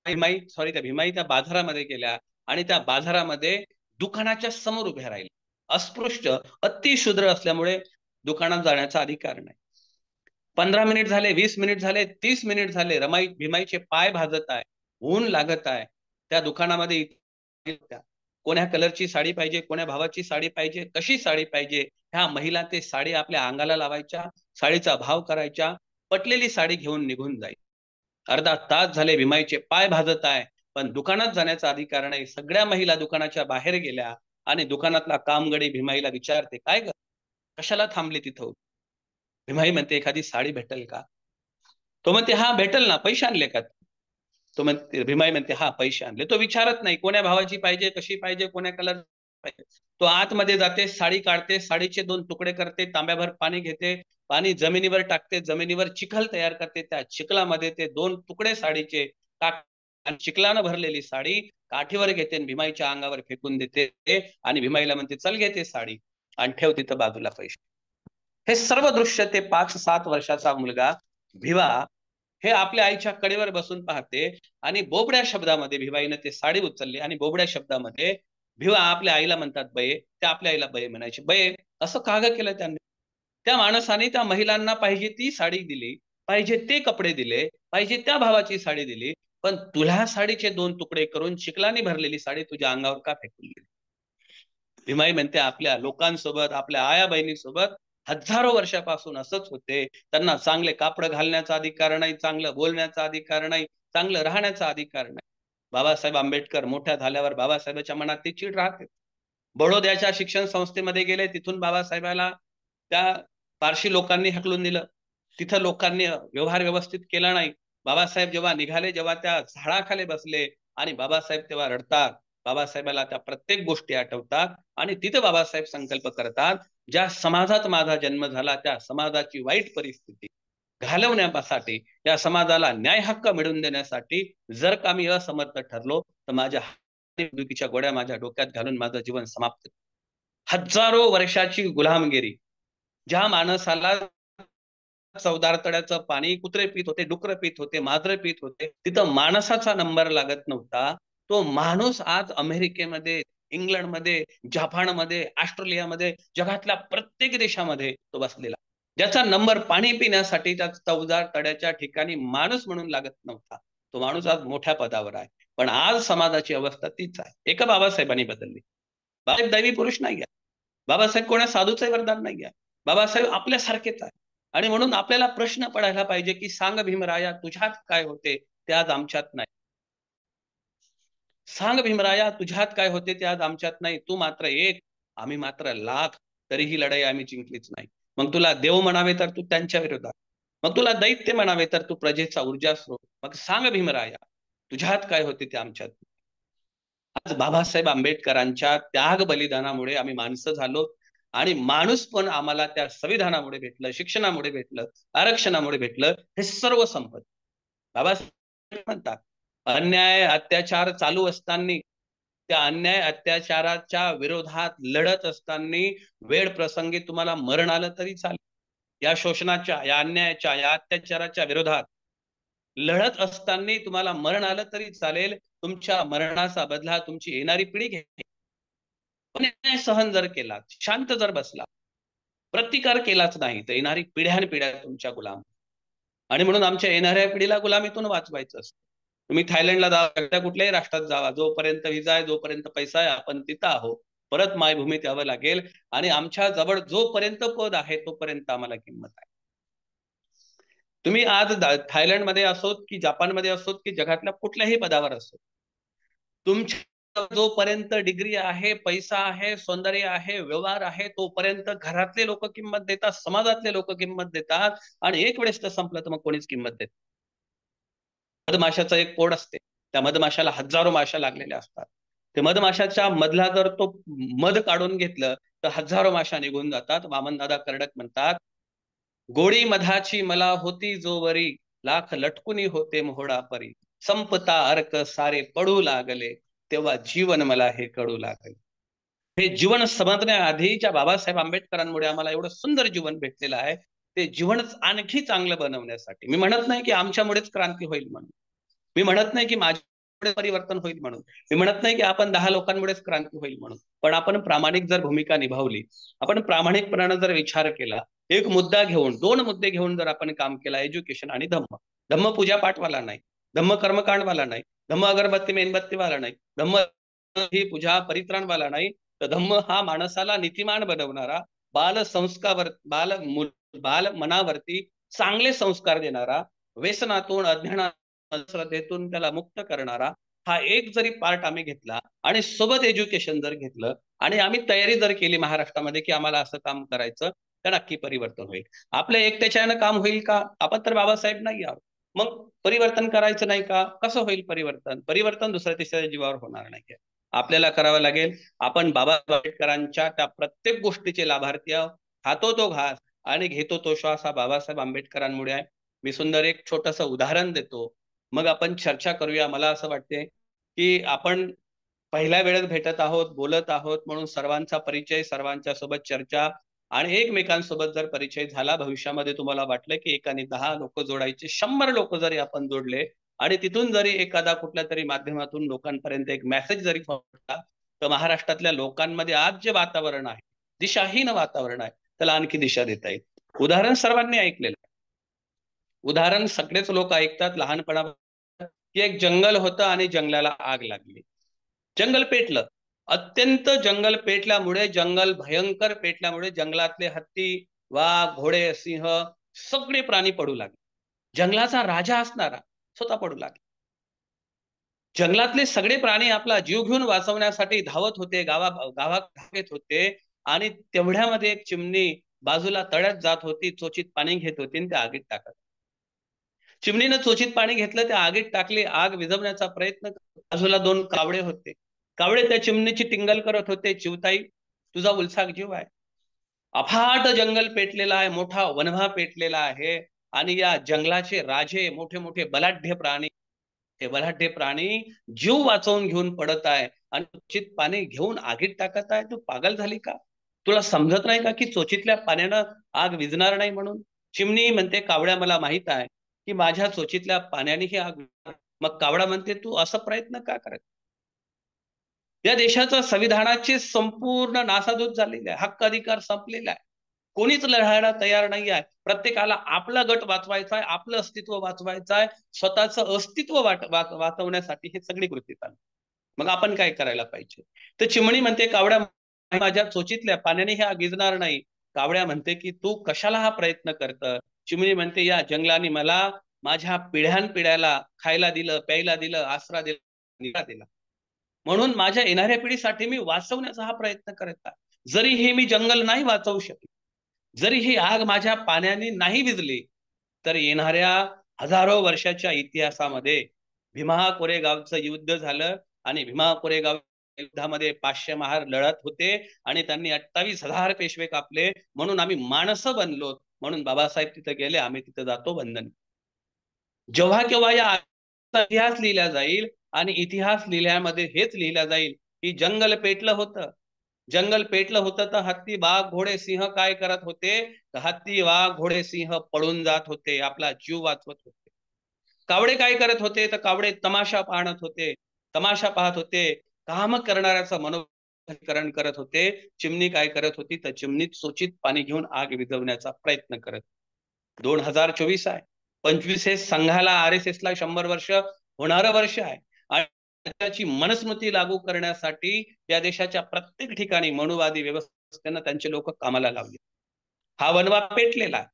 त्या भीमाई त्या बाजारामध्ये गेल्या आणि त्या बाजारामध्ये दुकानाच्या समोर उभ्या राहिल्या. अस्पृश्य, अतिशूद्र असल्यामुळे दुकानात जाण्याचा अधिकार नाही. 15 मिनिट झाले, 20 मिनिट झाले, 30 मिनिट झाले, भीमाईचे पाय भाजत आहे, ऊन लागत आहे. त्या दुकानामध्ये कोण्या कलरची साडी पाहिजे, कोण्या भावाची साडी पाहिजे, कशी साडी पाहिजे, ह्या महिला ते साडी आपल्या अंगाला लावायच्या, साडीचा भाव करायच्या, पटलेली साडी घेऊन निघून जाईल. अर्धा तास झाले भीमाईचे पाय भाजत आहे, पण दुकानात जाण्याचा अधिकार नाही. सगळ्या महिला दुकानाच्या बाहेर गेल्या आणि दुकानातला कामगडी भीमाईला विचारते, काय ग, कशाला थांबली तिथं? भीमाई म्हणते, एखादी साडी भेटेल का? तो म्हणते, हा भेटेल ना, पैसे आणले का? तो म्हणते, भीमाई म्हणते, हा पैसे आणले. तो विचारत नाही कोण्या भावाची पाहिजे, कशी पाहिजे, कोण्या कलर पाहिजे. तो आतमध्ये जाते, साडी काढते, साडीचे 2 तुकडे करते, तांब्याभर पाणी घेते, पाणी जमिनीवर टाकते, जमिनीवर चिखल तयार करते, त्या चिखलामध्ये ते 2 तुकडे साडीचे टाक आणि चिखलानं भरलेली साडी काठीवर घेते आणि भीमाईच्या अंगावर फेकून देते आणि भीमाईला म्हणते, चल घेते साडी आणि ठेव तिथं बाजूला पैसे. हे सर्व दृश्य ते 5-7 वर्षाचा मुलगा भिवा हे आपल्या आईच्या कडेवर बसून पाहते आणि बोबड्या शब्दामध्ये भिवाईनं ते साडी उचलली आणि बोबड्या शब्दामध्ये भिवा आपल्या आईला म्हणतात बये, त्या आपल्या आईला बये म्हणायचे. बये, असं का ग केलं त्यांनी? त्या माणसाने त्या महिलांना पाहिजे ती साडी दिली, पाहिजे ते कपडे दिले, पाहिजे त्या भावाची साडी दिली, पण तुला साडीचे 2 तुकडे करून चिखलाने भरलेली साडी तुझ्या अंगावर का फेकून दिली? भीमाई म्हणते, आपल्या लोकांसोबत, आपल्या आया बहिणीसोबत हजारो वर्षापासून असंच होते. त्यांना चांगले कापड घालण्याचा अधिकार नाही, चांगलं बोलण्याचा अधिकार नाही, चांगलं राहण्याचा अधिकार नाही. बाबासाहेब आंबेडकर मोठ्या झाल्यावर बाबासाहेबांच्या मनात ती चीड राहते. बडोद्याच्या शिक्षण संस्थेमध्ये गेले, तिथून बाबासाहेबाला त्या पारशी लोकांनी हकलून दिलं. तिथं लोकांनी व्यवहार व्यवस्थित केला नाही. बाबासाहेब जेव्हा निघाले, जेव्हा त्या झाडाखाली बसले आणि बाबासाहेब तेव्हा रडतात. बाबासाहेबाला त्या प्रत्येक गोष्टी आठवतात आणि तिथं बाबासाहेब संकल्प करतात, ज्या समाजात माझा जन्म झाला त्या समाजाची वाईट परिस्थिती घालवण्यासाठी, या समाजाला न्याय हक्क मिळवून देण्यासाठी जर का मी असमर्थ ठरलो तर माझ्या बंदुकीच्या गोळ्या माझ्या डोक्यात घालून माझं जीवन समाप्त. हजारो वर्षाची गुलामगिरी, ज्या माणसाला चवदार तळ्याचं पाणी कुत्रे पित होते, डुकर पित होते, मांजरे पित होते, तिथं माणसाचा नंबर लागत नव्हता. तो माणूस आज अमेरिकेमध्ये, इंग्लंडमध्ये, जपानमध्ये, ऑस्ट्रेलियामध्ये, जगातल्या प्रत्येक देशामध्ये तो बसलेला, ज्याचा नंबर पाणी पिण्यासाठी त्या चवदार तळ्याच्या ठिकाणी माणूस म्हणून लागत नव्हता, तो माणूस आज मोठ्या पदावर आहे. पण आज समाजाची अवस्था तीच आहे. एका बाबासाहेबांनी बदलली. बाबासाहेब दैवी पुरुष नाही आहे, बाबासाहेब कोणा साधूचे वरदान नाही आहे, बाबासाहेब आपल्यासारखेच आहे. आणि म्हणून आपल्याला प्रश्न पडायला पाहिजे की सांग भीमराया तुझ्यात काय होते ते आज आमच्यात नाही. सांग भीमराया तुझ्यात काय होते ते आज आमच्यात नाही. तू मात्र 1, आम्ही मात्र 1,00,000, तरीही लढाई आम्ही जिंकलीच नाही. मग तुला देव म्हणावे तर तू त्यांच्या विरोधात, मग तुला दैत्य म्हणावे तर तू प्रजेचा ऊर्जा स्रोत. मग सांग भीमराया तुझ्यात काय होते ते आमच्यात. आज बाबासाहेब आंबेडकरांच्या त्याग बलिदानामुळे आम्ही माणसं झालो आणि माणूस पण आम्हाला त्या संविधानामुळे भेटलं, शिक्षणामुळे भेटलं, आरक्षणामुळे भेटलं. हे सर्व संपत बाबासाहेब म्हणतात, अन्याय अत्याचार चालू असताना, त्या अन्याय अत्याचाराच्या विरोधात लढत असताना वेळ प्रसंगी तुम्हाला मरण आलं तरी चालेल. या शोषणाच्या, या अन्यायाच्या, या अत्याचाराच्या विरोधात लढत असताना तुम्हाला मरण आलं तरी चालेल. तुमच्या मरणाचा बदला तुमची येणारी पिढी घेते. पण सहन जर केला, शांत जर बसला, प्रतिकार केलाच नाही तर येणारी पिढ्यानपिढ्या तुमच्या गुलाम. आणि म्हणून आमच्या येणाऱ्या पिढीला गुलामीतून वाचवायचं असतं. तुम्ही थायलंडला जावा, कुठल्याही राष्ट्रात जावा, जोपर्यंत व्हिसा आहे, जोपर्यंत पैसा आहे, आपण तिथं आहो. परत मायभूमीत यावं लागेल आणि आमच्या जवळ जोपर्यंत पद आहे तोपर्यंत आम्हाला किंमत आहे. तुम्ही आज थायलंडमध्ये असोत की जपानमध्ये असोत की जगातल्या कुठल्याही पदावर असोत, तुमच्या जोपर्यंत डिग्री आहे, पैसा आहे, सौंदर्य आहे, व्यवहार आहे, तोपर्यंत घरातले लोक किंमत देतात, समाजातले लोक किंमत देतात आणि एक वेळेस तर संपलं तर मग कोणीच किंमत देत. मधमाशाचं एक पोड असते, त्या मधमाशाला हजारो माशा लागलेल्या असतात. ते मधमाशाच्या मधला जर तो मध काढून घेतलं तर हजारो माशा निघून जातात. वामनदादा कर्डक म्हणतात, गोडी मधाची मला होती जोवरी, लाख लटकुनी होते मोहडा परी, संपता अर्क सारे पडू लागले, तेव्हा जीवन मला हे कळू लागले. हे जीवन समजण्याआधीच्या बाबासाहेब आंबेडकरांमुळे आम्हाला एवढं सुंदर जीवन भेटलेलं आहे. ते जीवन आणखी चांगलं बनवण्यासाठी, मी म्हणत नाही की आमच्यामुळेच क्रांती होईल म्हणून, मी म्हणत नाही की माझ्यामुळे परिवर्तन होईल म्हणून, मी म्हणत नाही की आपण 10 लोकांमुळेच क्रांती होईल म्हणून, पण आपण प्रामाणिक जर भूमिका निभावली, आपण प्रामाणिकपणाने जर विचार केला, एक मुद्दा घेऊन, 2 मुद्दे घेऊन जर आपण काम केला, एज्युकेशन आणि धम्म. धम्म पूजा पाठवाला नाही, धम्म कर्मकांडवाला नाही, धम्म अगरबत्ती मेणबत्तीवाला नाही, धम्म ही पूजा परित्राण वाला नाही, तर धम्म हा माणसाला नीतिमान बनवणारा, बाल मनावरती चांगले संस्कार देणारा, व्यसनातून, अज्ञानातून श्रद्धेतून त्याला मुक्त करणारा हा एक जरी पार्ट आम्ही घेतला आणि सोबत एज्युकेशन जर घेतलं आणि आम्ही तयारी जर केली महाराष्ट्रामध्ये की आम्हाला असं काम करायचं, तर नक्की परिवर्तन होईल. आपल्या एकट्याच्यानं काम होईल का? आपण तर बाबासाहेब नाही आहोत. मग परिवर्तन करायचं नाही का? कसं होईल परिवर्तन? परिवर्तन दुसऱ्या तिसऱ्या जीवावर होणार नाही. आपल्याला करावं लागेल, आपण बाबासाहेब आंबेडकरांच्या त्या प्रत्येक गोष्टीचे लाभार्थी आहोत. खातो तो घास आणि घेतो तो श्वास हा बाबासाहेब आंबेडकरांमुळे आहे. मी सुंदर एक छोटंसं उदाहरण देतो, मग आपण चर्चा करूया. मला असं वाटते की आपण पहिल्या वेळेस भेटत आहोत, बोलत आहोत, म्हणून सर्वांचा परिचय, सर्वांच्या सोबत चर्चा आणि एकमेकांसोबत जर परिचय झाला, भविष्यामध्ये तुम्हाला वाटलं की एकाने 10 लोक जोडायचे, 100 लोक जरी आपण जोडले आणि तिथून जरी एखादा कुठल्या तरी माध्यमातून लोकांपर्यंत एक मेसेज जरी पोहोचला, तर महाराष्ट्रातल्या लोकांमध्ये आज जे वातावरण आहे, दिशाहीन वातावरण आहे, त्याला आणखी दिशा देता येईल. उदाहरण सर्वांनी ऐकलेलं आहे. उदाहरण सगळेच लोक ऐकतात लहानपणापासून, की एक जंगल होतं आणि जंगलाला आग लागली, जंगल पेटलं. अत्यंत जंगल पेटल्यामुळे, जंगल भयंकर पेटल्यामुळे जंगलातले हत्ती, वाघ, घोडे, सिंह सगळे प्राणी पडू लागले. जंगलाचा राजा असणारा स्वतः पडू लागला. जंगलातले सगळे प्राणी आपला जीव घेऊन वाचवण्यासाठी धावत होते, गावात धावत होते आणि तेवढ्यामध्ये एक चिमणी बाजूला तळ्यात जात होती, चोचीत पाणी घेत होती आणि त्या आगीत टाकत. चिमणीनं चोचीत पाणी घेतलं, त्या आगीत टाकली, आग विझवण्याचा प्रयत्न. बाजूला 2 कावळे होते. कावळे त्या चिमणीची टिंगल करत होते, चिवताई तुझा उलसाक जीव आहे. अफाट जंगल पेटलेला आहे, मोठा वनवा पेटलेला आहे आणि या जंगलाचे राजे, मोठे मोठे बलाढ्य प्राणी, हे बलाढ्य प्राणी जीव वाचवून घेऊन पडत आहे आणि चोचीत पाणी घेऊन आगीत टाकत आहे. तू पागल झाली का? तुला समजत नाही का की चोचीतल्या पाण्यानं आग विझणार नाही म्हणून? चिमणी म्हणते, कावड्या मला माहित आहे की माझ्या चोचीतल्या पाण्याने ही आग. मग कावडा म्हणते, तू असा प्रयत्न का करत? या देशाचं संविधानाची संपूर्ण नासाधूस झालेली आहे, हक्क अधिकार संपलेला आहे, कोणीच लढायला तयार नाही आहे. प्रत्येकाला आपला गट वाचवायचा आहे, आपलं अस्तित्व वाचवायचं आहे, स्वतःचं अस्तित्व वाचवण्यासाठी हे सगळी कृती चालू. मग आपण काय करायला पाहिजे? तर चिमणी म्हणते, कावड्या माझ्या चोचीतल्या पाण्याने हे गिजणार नाही. कावड्या म्हणते की तू कशाला हा प्रयत्न करत? चिमणी म्हणते, या जंगलाने मला माझ्या पिढ्याला खायला दिलं, प्यायला दिलं, आसरा दिला दिला, म्हणून माझ्या येणाऱ्या पिढीसाठी मी वाचवण्याचा हा प्रयत्न करत आहे. जरी हे मी जंगल नाही वाचवू शकले, जरी ही आग माझ्या पाण्याने नाही विझली, तर येणाऱ्या हजारो वर्षाच्या इतिहासामध्ये भीमा कोरेगावचं युद्ध झालं आणि भीमा कोरेगाव युद्धामध्ये 500 महार लढत होते आणि त्यांनी 28,000 पेशवे कापले, म्हणून आम्ही माणसं बनलो, म्हणून बाबासाहेब तिथे गेले, आम्ही तिथे जातो वंदन. जेव्हा केव्हा या इतिहास लिहिला जाईल आणि इतिहास लिहिल्यामध्ये हेच लिहिलं जाईल की जंगल पेटलं होतं, जंगल पेटलं होतं तर हत्ती, वाघ, घोडे, सिंह काय करत होते? हत्ती, वाघ, घोडे, सिंह पळून जात होते, आपला जीव वाचवत होते. कावडे काय करत होते? तर कावडे तमाशा पाहत होते, तमाशा पाहत होते, काम करणाऱ्याचं मनोकरण करत होते. चिमणी काय करत होती? तर चिमणीत सोचित पाणी घेऊन आग विझवण्याचा प्रयत्न करत. 2024 आहे, 25 हे संघाला, RSS ला 100 वर्ष होणारं वर्ष आहे आणि त्याची मनस्मृती लागू करण्यासाठी या देशाच्या प्रत्येक ठिकाणी मनुवादी व्यवस्थेनं त्यांचे लोक कामाला लावले. हा वनवा पेटलेला आहे,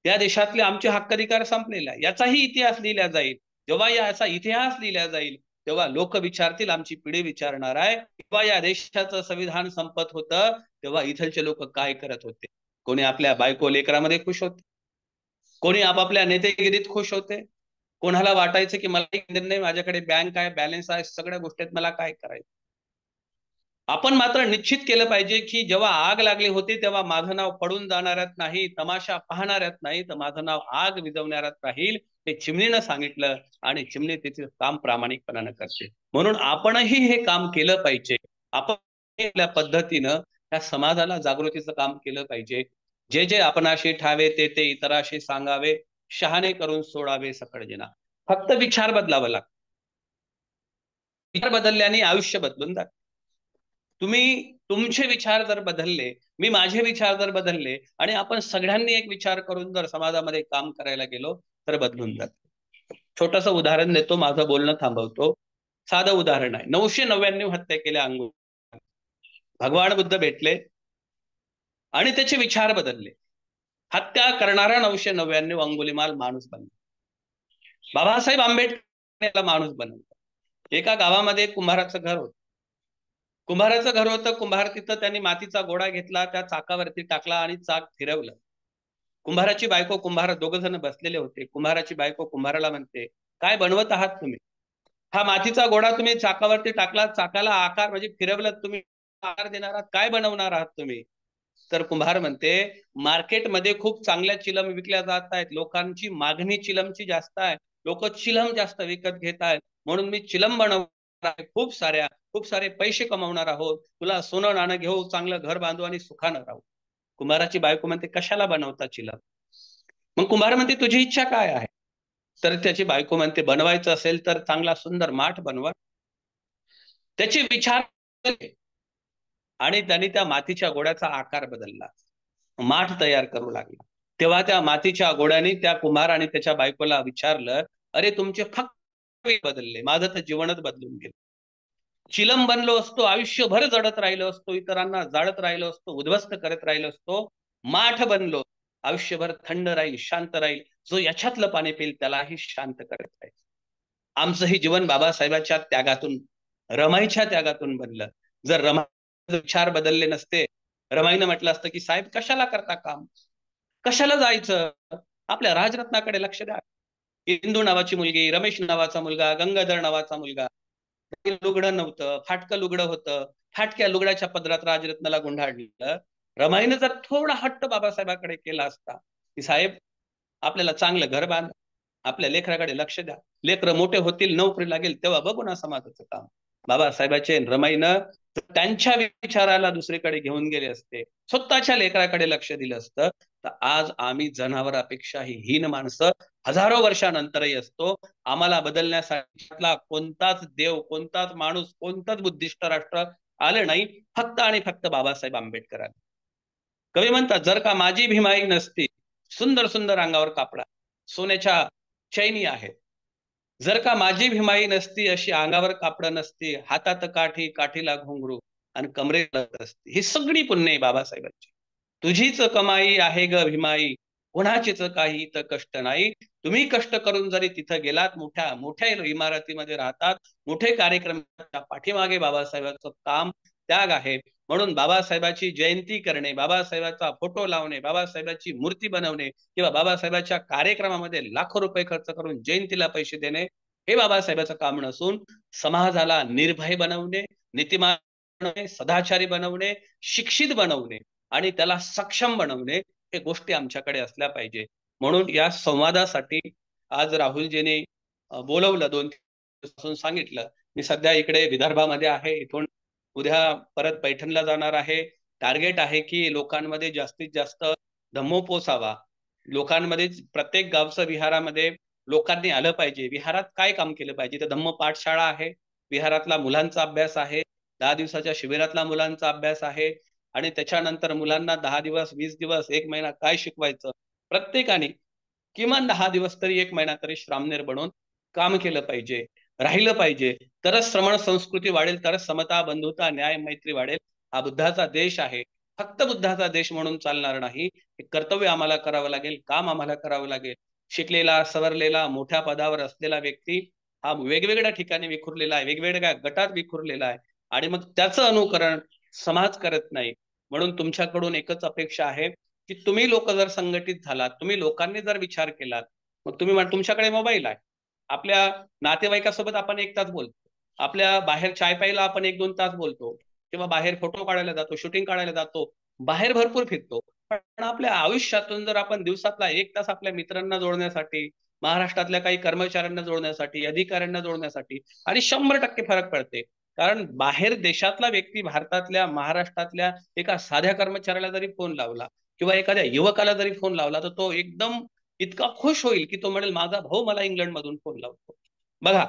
या देशातले आमचे हक्क अधिकार संपलेला आहे, याचाही इतिहास लिहिला जाईल. जेव्हा याचा इतिहास लिहिला जाईल तेव्हा लोक विचारतील, आमची पिढी विचारणार आहे, किंवा या देशाचं संविधान संपत होतं तेव्हा इथलचे लोक काय करत होते. कोणी आपल्या बायको लेकरामध्ये खुश होते, कोणी आपापल्या नेतेगिरीत खुश होते, कोणाला वाटायचं की मला निर्णय, माझ्याकडे बँक आहे, बॅलन्स आहे, सगळ्या गोष्टीत मला काय करायचं. आपण मात्र निश्चित केलं पाहिजे की जेव्हा आग लागली होती तेव्हा माझं नाव पडून जाणाऱ्यात नाही, तमाशा पाहणाऱ्यात नाही, तर माझं नाव आग विझवणाऱ्यात राहील, हे चिमणीनं सांगितलं आणि चिमणी तिचे काम प्रामाणिकपणानं करते. म्हणून आपणही हे काम केलं पाहिजे. आपण आपल्या पद्धतीनं त्या समाजाला जागृतीचं काम केलं पाहिजे. जे जे आपणाशी ठावे ते ते इतराशी सांगावे, शहाणे करून सोडावे सकळ जिना. फक्त विचार बदलावा लागतो. विचार बदलल्याने आयुष्य बदलून जाते. तुम्ही तुमचे विचार जर बदलले, मी माझे विचार जर बदलले आणि आपण सगळ्यांनी एक विचार करून जर समाजामध्ये काम करायला गेलो तर बदलून जाते. छोटंसं उदाहरण देतो, माझं बोलणं थांबवतो. साधं उदाहरण आहे, 999 हत्या केल्या अंगुल. भगवान बुद्ध भेटले आणि त्याचे विचार बदलले. हत्या करणारा 999 अंगुलीमाल माणूस बनला. बाबासाहेब आंबेडकर त्याला माणूस बनवतो. एका गावामध्ये कुंभाराचं घर होतं. कुंभार तिथं त्यांनी मातीचा गोळा घेतला, त्या चाकावरती टाकला आणि चाक फिरवलं. कुंभाराची बायको कुंभार दोघ जण बसलेले होते. कुंभाराची बायको कुंभाराला म्हणते, काय बनवत आहात तुम्ही? हा मातीचा गोळा तुम्ही चाकावरती टाकला, चाकाला आकार म्हणजे फिरवलं तुम्ही, आकार देणार आहात, काय बनवणार आहात तुम्ही? तर कुंभार म्हणते, मार्केटमध्ये खूप चांगल्या चिलम विकल्या जात आहेत, लोकांची मागणी चिलमची जास्त आहे, लोक चिलम जास्त विकत घेत आहेत, म्हणून मी चिलम बनवणार आहे, खूप सारे पैसे कमावणार आहोत, तुला सोनं नाणं घेऊ, चांगलं घर बांधू आणि सुखानं राहू. कुंभाराची बायको म्हणते, कशाला बनवता चिलम? मग कुंभार म्हणते, तुझी इच्छा काय आहे? तर त्याची बायको म्हणते, बनवायचं असेल तर चांगला सुंदर माठ बनवा. त्याचे विचार आणि त्यांनी त्या मातीच्या गोळ्याचा आकार बदलला, माठ तयार करू लागला. तेव्हा त्या मातीच्या गोळ्याने त्या कुंभार आणि त्याच्या बायकोला विचारलं, अरे तुमचे फक्त बदलले, माझं तर जीवनच बदलून गेलं. चिलम बनलो असतो, आयुष्यभर जडत राहिलो असतो, इतरांना जाळत राहिलो असतो, उद्ध्वस्त करत राहिलो असतो. माठ बनलो, आयुष्यभर थंड राहील, शांत राहील, जो याच्यातलं पाणी पिईल त्यालाही शांत करत राहील. आमचंही जीवन बाबासाहेबांच्या त्यागातून, रमाईच्या त्यागातून बनलं. जर रमाईचे विचार बदलले नसते, रमाईनं म्हटलं असतं की साहेब कशाला करता काम, कशाला जायचं, आपल्या राजरत्नाकडे लक्ष द्या. इंदू नावाची मुलगी, रमेश नावाचा मुलगा, गंगाधर नावाचा मुलगा, लुगडं नव्हतं, फाटकं लुगडं होतं, फाटक्या लुगड्याच्या पदरात राजरत्नाला गुंडाळलं. रमाईनं जर थोडा हट्ट बाबासाहेबांकडे केला असता की साहेब आपल्याला चांगलं घर बांध, आपल्या लेकराकडे लक्ष द्या, लेकरं मोठे होतील, नोकरी लागेल, तेव्हा बघू ना समाजाचं काम. बाबासाहेबांचे रमाईनं त्यांच्या विचाराला दुसरीकडे घेऊन गेले असते, स्वतःच्या लेकराकडे लक्ष दिलं असतं, तर आज आम्ही जनावरापेक्षाही हीन माणसं हजारो वर्षानंतरही असतो. आम्हाला बदलण्यासाठी कोणताच देव, कोणताच माणूस, कोणताच बुद्धिस्ट राष्ट्र आलं नाही, फक्त आणि फक्त बाबासाहेब आंबेडकर आले. कवी म्हणतात, जर का माझी भीमाई नसती, सुंदर सुंदर अंगावर कापडा, सोन्याच्या चैनी आहेत, जर का माझी भीमाई नसती, अशी अंगावर कापड नसती, हातात काठी, काठीला घुंगरू आणि कमरेला असती, ही सगळी पुण्य आहे बाबासाहेबांची. तुझीच कमाई आहे ग भीमाई, कोणाचीच काही तर कष्ट नाही. तुम्ही कष्ट करून जरी तिथं गेलात, मोठ्या मोठ्या इमारतीमध्ये राहतात, मोठे कार्यक्रम, पाठीमागे बाबासाहेबांचं काम, त्याग आहे. म्हणून बाबासाहेबांची जयंती करणे, बाबासाहेबांचा फोटो लावणे, बाबासाहेबांची मूर्ती बनवणे किंवा बाबासाहेबांच्या कार्यक्रमामध्ये लाखो रुपये खर्च करून जयंतीला पैसे देणे, हे बाबासाहेबांचं काम नसून समाजाला निर्भय बनवणे, नीतिमान बनवणे, सदाचारी बनवणे, शिक्षित बनवणे आणि त्याला सक्षम बनवणे, हे गोष्टी आमच्याकडे असल्या पाहिजे. म्हणून या संवादासाठी आज राहुलजीने बोलवलं, 2 दिवसापासून सांगितलं. मी सध्या इकडे विदर्भामध्ये आहे, इथून उद्या परत पैठणला जाणार आहे. टार्गेट आहे की लोकांमध्ये जास्तीत जास्त धम्म पोचावा, लोकांमध्ये प्रत्येक गावचं विहारामध्ये लोकांनी आलं पाहिजे. विहारात काय काम केलं पाहिजे, तर धम्म पाठशाळा आहे, विहारातला मुलांचा अभ्यास आहे, 10 दिवसाच्या शिबिरातला मुलांचा अभ्यास आहे आणि त्याच्यानंतर मुलांना 10 दिवस, 20 दिवस, 1 महिना काय शिकवायचं, प्रत्येकाने किमान 10 दिवस तरी, 1 महिना तरी श्रामनेर बनून काम केलं पाहिजे, राहिलं पाहिजे. तरच श्रमण संस्कृती वाढेल, तरच समता, बंधुता, न्याय, मैत्री वाढेल. हा बुद्धाचा देश आहे, फक्त बुद्धाचा देश म्हणून चालणार नाही. हे कर्तव्य आम्हाला करावं लागेल, काम आम्हाला करावं लागेल. शिकलेला, सवरलेला, मोठ्या पदावर असलेला व्यक्ती हा वेगवेगळ्या ठिकाणी विखुरलेला आहे, वेगवेगळ्या गटात विखुरलेला आहे आणि मग त्याचं अनुकरण समाज करत नाही. म्हणून तुमच्याकडून एकच अपेक्षा आहे की तुम्ही लोक जर संघटित झालात, तुम्ही लोकांनी जर विचार केलात, मग तुम्ही तुमच्याकडे मोबाईल आहे, आपल्या नातेवाईकासोबत आपण 1 तास बोलतो, आपल्या बाहेर चाय प्यायला आपण 1-2 तास बोलतो किंवा बाहेर फोटो काढायला जातो, शूटिंग काढायला जातो, बाहेर भरपूर फिरतो. पण आपल्या आयुष्यातून जर आपण दिवसातला 1 तास आपल्या मित्रांना जोडण्यासाठी, महाराष्ट्रातल्या काही कर्मचाऱ्यांना जोडण्यासाठी, अधिकाऱ्यांना जोडण्यासाठी, आणि 100% फरक पडते. कारण बाहेर देशातला व्यक्ती भारतातल्या, महाराष्ट्रातल्या एका साध्या कर्मचाऱ्याला जरी फोन लावला किंवा एखाद्या युवकाला जरी फोन लावला, तर तो एकदम इतका खुश होईल की तो म्हणेल, माझा भाऊ मला इंग्लंडमधून फोन लावतो. बघा,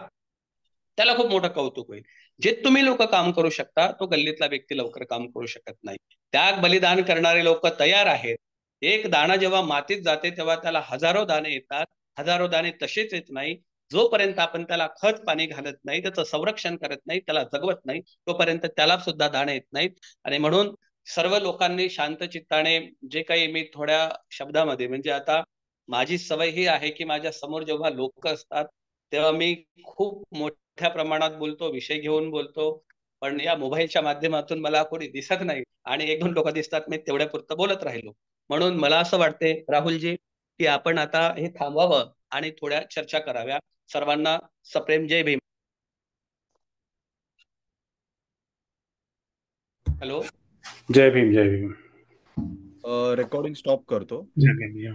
त्याला खूप मोठं कौतुक होईल. जे तुम्ही लोक काम करू शकता, तो गल्लीतला व्यक्ती लवकर काम करू शकत नाही. त्याग बलिदान करणारे लोक तयार आहेत. एक दाणा जेव्हा मातीत जाते तेव्हा त्याला हजारो दाणे येतात, हजारो दाणे तसेच येत नाही. जोपर्यंत आपण त्याला खत पाणी घालत नाही, त्याचं संरक्षण करत नाही, त्याला जगवत नाही, तोपर्यंत त्याला सुद्धा दाणे येत नाहीत. आणि म्हणून सर्व लोकांनी शांत चित्ताने, जे काही मी थोड्या शब्दामध्ये, म्हणजे आता माझी सवय ही आहे की माझ्या समोर जेव्हा लोक असतात तेव्हा मी खूप मोठ्या प्रमाणात बोलतो, विषय घेऊन बोलतो, पण या मोबाईलच्या माध्यमातून मला कोणी दिसत नाही आणि एक दोन लोक दिसतात, मी तेवढ्या पुरतं बोलत राहिलो. म्हणून मला असं वाटते राहुलजी की आपण आता हे थांबवावं आणि थोड्या चर्चा कराव्या. सर्वांना सप्रेम जय भीम. हॅलो. जय भीम, जय भीम. रेकॉर्डिंग स्टॉप करतो. जय भीम.